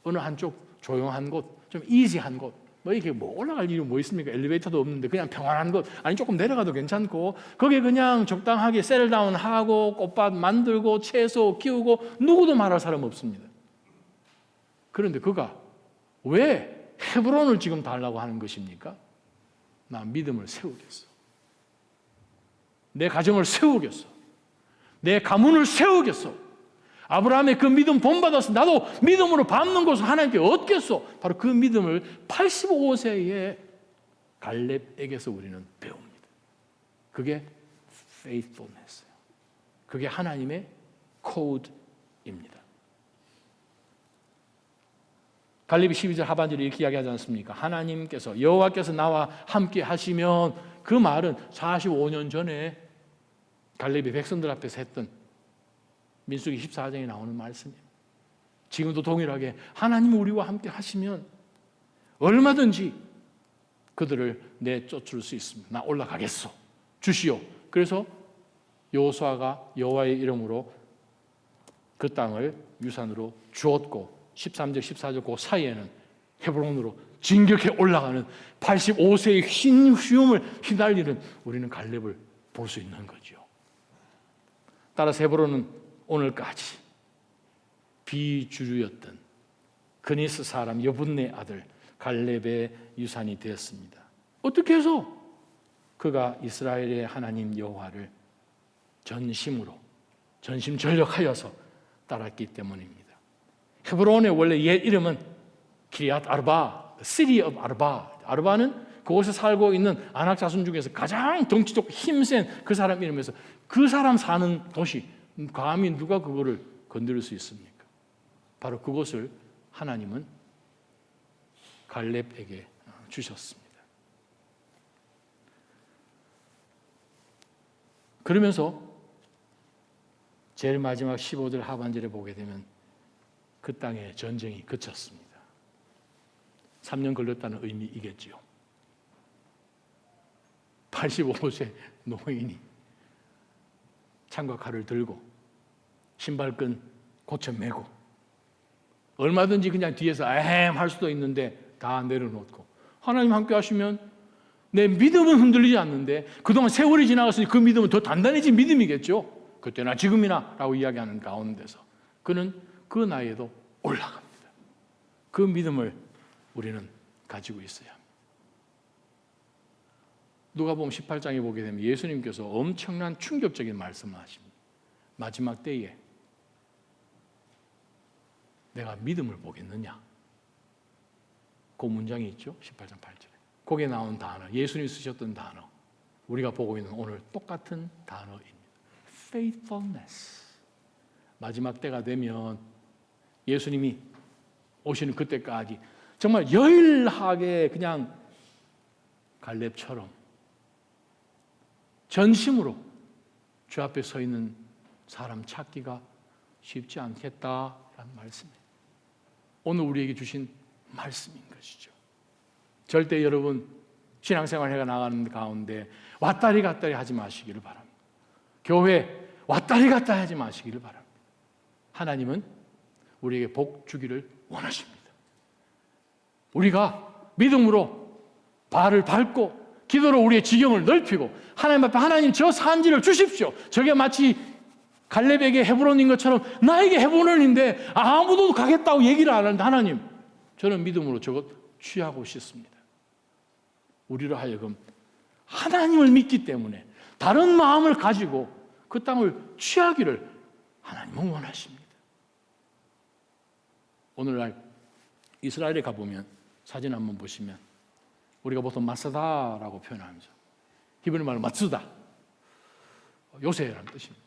어느 한쪽 조용한 곳, 좀 이지한 곳, 뭐 이게 뭐 올라갈 일이 뭐 있습니까? 엘리베이터도 없는데 그냥 평안한 곳, 아니 조금 내려가도 괜찮고 거기에 그냥 적당하게 셀다운하고 꽃밭 만들고 채소 키우고 누구도 말할 사람 없습니다. 그런데 그가 왜 헤브론을 지금 달라고 하는 것입니까? 나 믿음을 세우겠어. 내 가정을 세우겠어. 내 가문을 세우겠어. 아브라함의 그 믿음 본받아서 나도 믿음으로 밟는 것을 하나님께 얻겠소. 바로 그 믿음을 85세의 갈렙에게서 우리는 배웁니다. 그게 faithfulness예요. 그게 하나님의 코드입니다. 갈렙이 12절 하반절에 이렇게 이야기하지 않습니까? 하나님께서 여호와께서 나와 함께 하시면, 그 말은 45년 전에 갈렙이 백성들 앞에서 했던 민수기 14장에 나오는 말씀이에요. 지금도 동일하게 하나님이 우리와 함께 하시면 얼마든지 그들을 내쫓을 수 있습니다. 나 올라가겠소. 주시오. 그래서 여호수아가 여호와의 이름으로 그 땅을 유산으로 주었고 13절 14절 그 사이에는 헤브론으로 진격해 올라가는 85세의 흰 휘움을 휘날리는 우리는 갈렙을 볼 수 있는 거죠. 따라서 헤브론은 오늘까지 비주류였던 그니스 사람 여분네 아들 갈렙의 유산이 되었습니다. 어떻게 해서? 그가 이스라엘의 하나님 여호와를 전심으로 전심전력하여서 따랐기 때문입니다. 헤브론의 원래 옛 이름은 키리앗 아르바, City of 아르바. 아르바는 그곳에 살고 있는 아낙 자손 중에서 가장 덩치 좋고 힘센 그 사람 이름에서 그 사람 사는 도시. 감히 누가 그거를 건드릴 수 있습니까? 바로 그것을 하나님은 갈렙에게 주셨습니다. 그러면서 제일 마지막 15절 하반절에 보게 되면 그 땅에 전쟁이 그쳤습니다. 3년 걸렸다는 의미이겠지요. 85세 노인이 창과 칼을 들고 신발끈 고쳐 매고 얼마든지 그냥 뒤에서 아헴 할 수도 있는데 다 내려놓고 하나님 함께 하시면 내 믿음은 흔들리지 않는데 그동안 세월이 지나갔으니 그 믿음은 더 단단해진 믿음이겠죠. 그때나 지금이나 라고 이야기하는 가운데서 그는 그 나이에도 올라갑니다. 그 믿음을 우리는 가지고 있어야 합니다. 누가복음 18장에 보게 되면 예수님께서 엄청난 충격적인 말씀을 하십니다. 마지막 때에 내가 믿음을 보겠느냐? 그 문장이 있죠. 18장 8절에. 거기에 나온 단어, 예수님이 쓰셨던 단어, 우리가 보고 있는 오늘 똑같은 단어입니다. Faithfulness. 마지막 때가 되면 예수님이 오시는 그때까지 정말 열하게 그냥 갈렙처럼 전심으로 주 앞에 서 있는 사람 찾기가 쉽지 않겠다라는 말씀이에요. 오늘 우리에게 주신 말씀인 것이죠. 절대 여러분 신앙생활 해가 나가는 가운데 왔다리 갔다리 하지 마시기를 바랍니다. 교회 왔다리 갔다리 하지 마시기를 바랍니다. 하나님은 우리에게 복 주기를 원하십니다. 우리가 믿음으로 발을 밟고 기도로 우리의 지경을 넓히고 하나님 앞에 하나님 저 산지를 주십시오. 저게 마치 갈렙에게 헤브론인 것처럼 나에게 헤브론인데 아무도 가겠다고 얘기를 안 하는데 하나님 저는 믿음으로 저것 취하고 싶습니다. 우리로 하여금 하나님을 믿기 때문에 다른 마음을 가지고 그 땅을 취하기를 하나님은 원하십니다. 오늘날 이스라엘에 가보면 사진 한번 보시면 우리가 보통 마사다라고 표현하면서 히브리 말로 마츠다 요새라는 뜻입니다.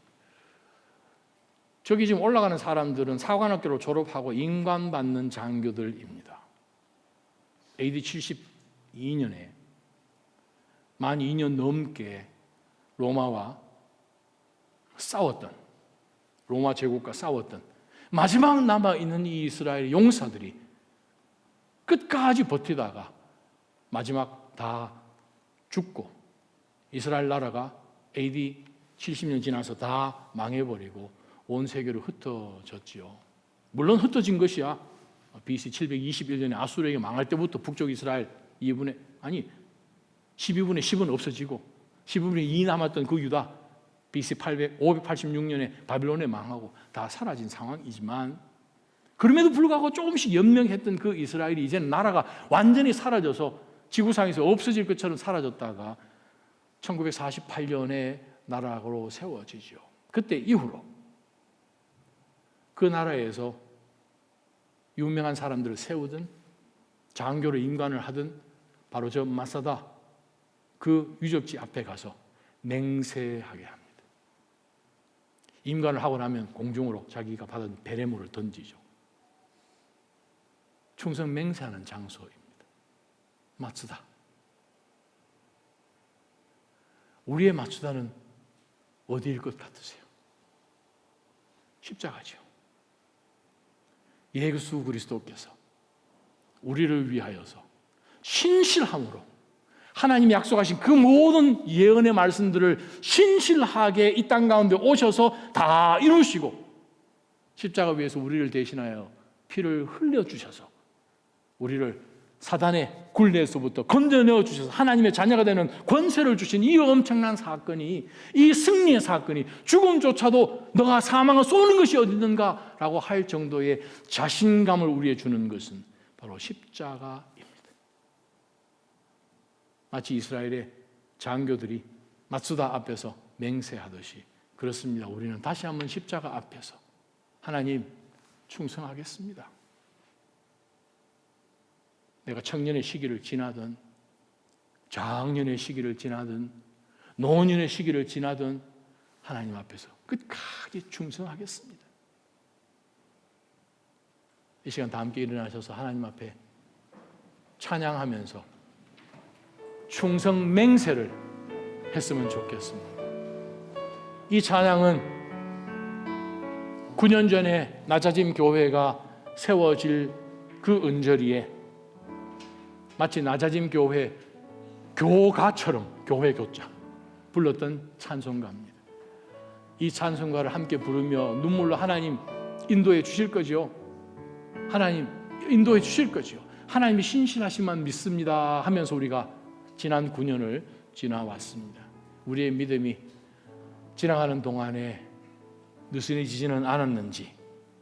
저기 지금 올라가는 사람들은 사관학교를 졸업하고 인관받는 장교들입니다. AD 72년에 만 2년 넘게 로마와 싸웠던 로마 제국과 싸웠던 마지막 남아있는 이 이스라엘 용사들이 끝까지 버티다가 마지막 다 죽고 이스라엘 나라가 AD 70년 지나서 다 망해버리고 온 세계로 흩어졌지요. 물론 흩어진 것이야 BC 721년에 아수르에게 망할 때부터 북쪽 이스라엘 12분의 10은 없어지고 12분의 2 남았던 그 유다 BC 586년에 바빌론에 망하고 다 사라진 상황이지만 그럼에도 불구하고 조금씩 연명했던 그 이스라엘이 이제는 나라가 완전히 사라져서 지구상에서 없어질 것처럼 사라졌다가 1948년에 나라로 세워지죠. 그때 이후로 그 나라에서 유명한 사람들을 세우든 장교를 임관을 하든 바로 저 마사다 그 유적지 앞에 가서 맹세하게 합니다. 임관을 하고 나면 공중으로 자기가 받은 베레모를 던지죠. 충성 맹세하는 장소입니다. 마츠다. 우리의 마츠다는 어디일 것 같으세요? 십자가죠. 예수 그리스도께서 우리를 위하여서 신실함으로 하나님이 약속하신 그 모든 예언의 말씀들을 신실하게 이 땅 가운데 오셔서 다 이루시고 십자가 위에서 우리를 대신하여 피를 흘려주셔서 우리를 사단의 굴레에서부터 건져내어 주셔서 하나님의 자녀가 되는 권세를 주신 이 엄청난 사건이, 이 승리의 사건이 죽음조차도 너가 사망을 쏘는 것이 어디든가 라고 할 정도의 자신감을 우리에게 주는 것은 바로 십자가입니다. 마치 이스라엘의 장교들이 마츠다 앞에서 맹세하듯이 그렇습니다. 우리는 다시 한번 십자가 앞에서 하나님 충성하겠습니다. 내가 청년의 시기를 지나든 장년의 시기를 지나든 노년의 시기를 지나든 하나님 앞에서 끝까지 충성하겠습니다. 이 시간 다 함께 일어나셔서 하나님 앞에 찬양하면서 충성 맹세를 했으면 좋겠습니다. 이 찬양은 9년 전에 나자짐 교회가 세워질 그 언저리에 마치 나자짐 교회 교가처럼 교회 교자 불렀던 찬송가입니다. 이 찬송가를 함께 부르며 눈물로 하나님 인도해 주실 거죠. 하나님 인도해 주실 거죠. 하나님이 신실하심만 믿습니다 하면서 우리가 지난 9년을 지나왔습니다. 우리의 믿음이 지나가는 동안에 느슨해지지는 않았는지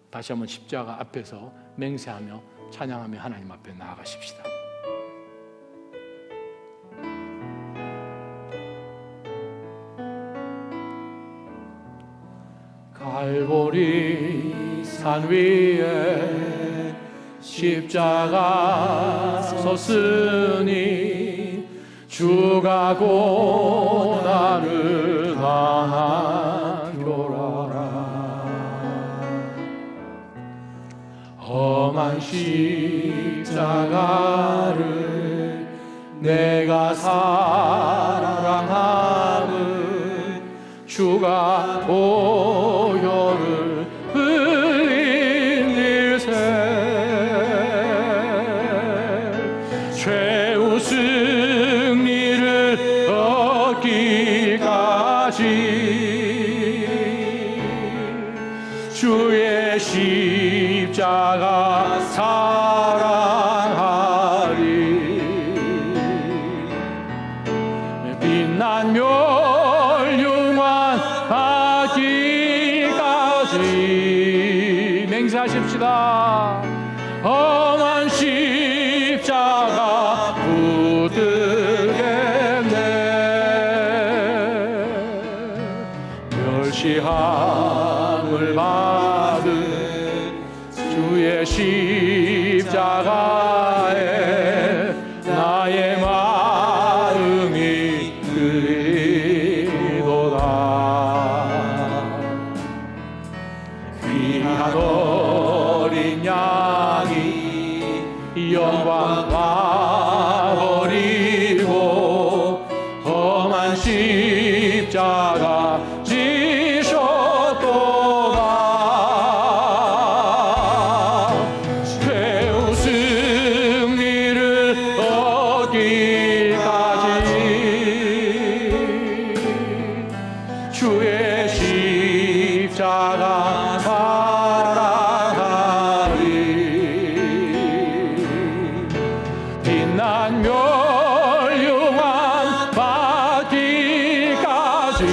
다시 한번 십자가 앞에서 맹세하며 찬양하며 하나님 앞에 나아가십시다. 갈보리 산 위에 십자가 섰으니 주가 고난을 당한도라. 험한 십자가를 내가 사랑함은 주가 보혈을 흘린 일세 최후 승리를 얻기까지 주의 십자가 있습니다. 험한 십자가 붙들겠네. 멸시함을 받은 주의 십자가에 나의 마음이 끌리도다. 귀한 어린 양이 영광 와버리고 험한 십자가 지셨도다. 최후 승리를 얻기까지 주의 십자가 사랑하리. 빛난 멸류관 받기까지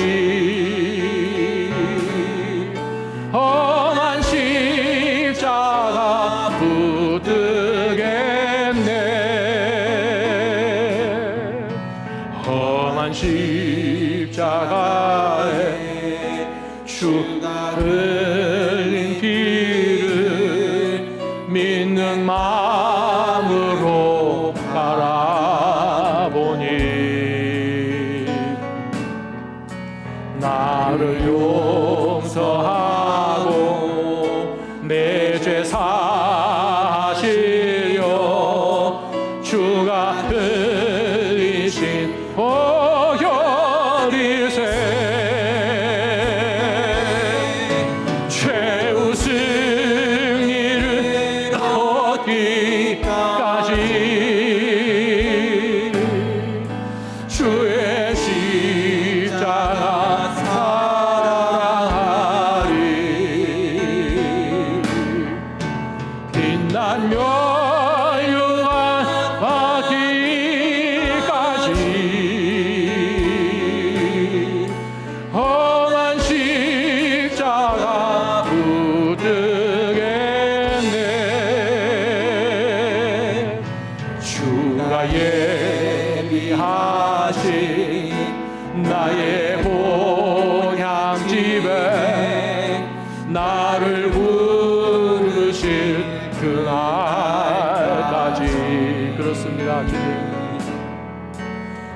험한 십자가 붙들겠네. 험한 십자가에 주가 흘린 피를 믿는 마음으로 바라보니 나를 용서하고 내 죄 사하시려 주가 흘리신 보혈이세. 최후 승리를 얻기까지 주의 십자가 사랑하리. 빛난 멸류관 받기까지 험한 십자가 붙들겠네. 주가 예비하신 나의 본향집에 나를 부르실 그날까지. 그렇습니다, 주님.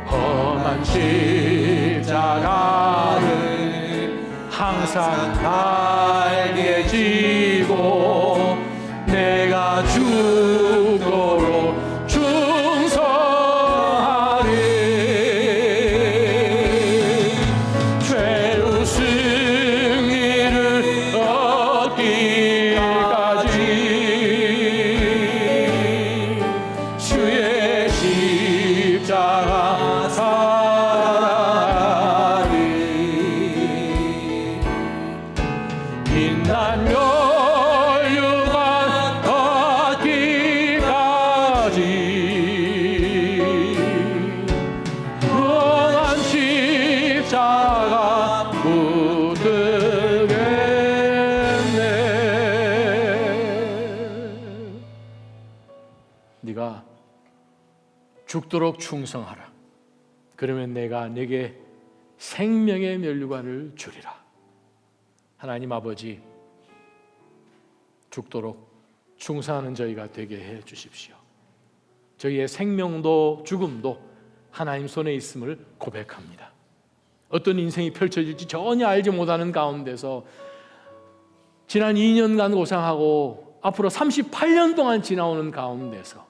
험한 십자가를 항상 날개 지고 내가 죽도록 충성하리. 최후 승리를 얻기까지 주의 십자가 사랑하리. 빛난 멸류관 얻기까지 험한 십자가 붙들겠네. 네가 죽도록 충성하라. 그러면 내가 네게 생명의 멸류관을 주리라. 하나님 아버지, 죽도록 충성하는 저희가 되게 해 주십시오. 저희의 생명도 죽음도 하나님 손에 있음을 고백합니다. 어떤 인생이 펼쳐질지 전혀 알지 못하는 가운데서 지난 2년간 고생하고 앞으로 38년 동안 지나오는 가운데서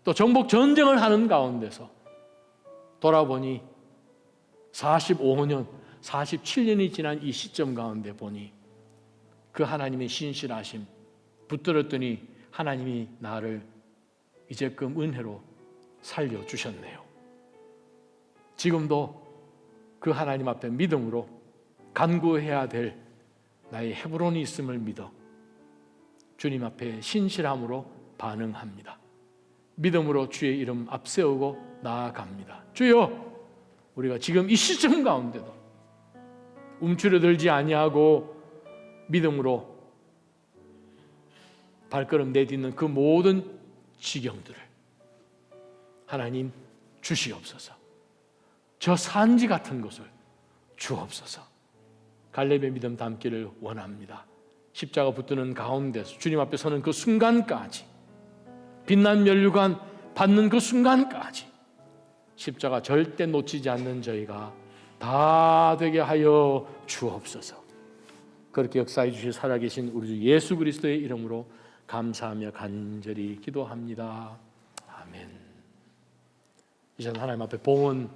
또 정복 전쟁을 하는 가운데서 돌아보니 45년, 47년이 지난 이 시점 가운데 보니 그 하나님의 신실하심 붙들었더니 하나님이 나를 이제끔 은혜로 살려주셨네요. 지금도 그 하나님 앞에 믿음으로 간구해야 될 나의 헤브론이 있음을 믿어 주님 앞에 신실함으로 반응합니다. 믿음으로 주의 이름 앞세우고 나아갑니다. 주여, 우리가 지금 이 시점 가운데도 움츠러들지 아니하고 믿음으로 발걸음 내딛는 그 모든 지경들을 하나님 주시옵소서. 저 산지 같은 것을 주옵소서. 갈렙의 믿음 담기를 원합니다. 십자가 붙드는 가운데서 주님 앞에 서는 그 순간까지, 빛난 면류관 받는 그 순간까지 십자가 절대 놓치지 않는 저희가 다 되게 하여 주옵소서. 그렇게 역사해 주실 살아계신 우리 주 예수 그리스도의 이름으로 감사하며 간절히 기도합니다. 아멘. 이제 하나님 앞에 봉헌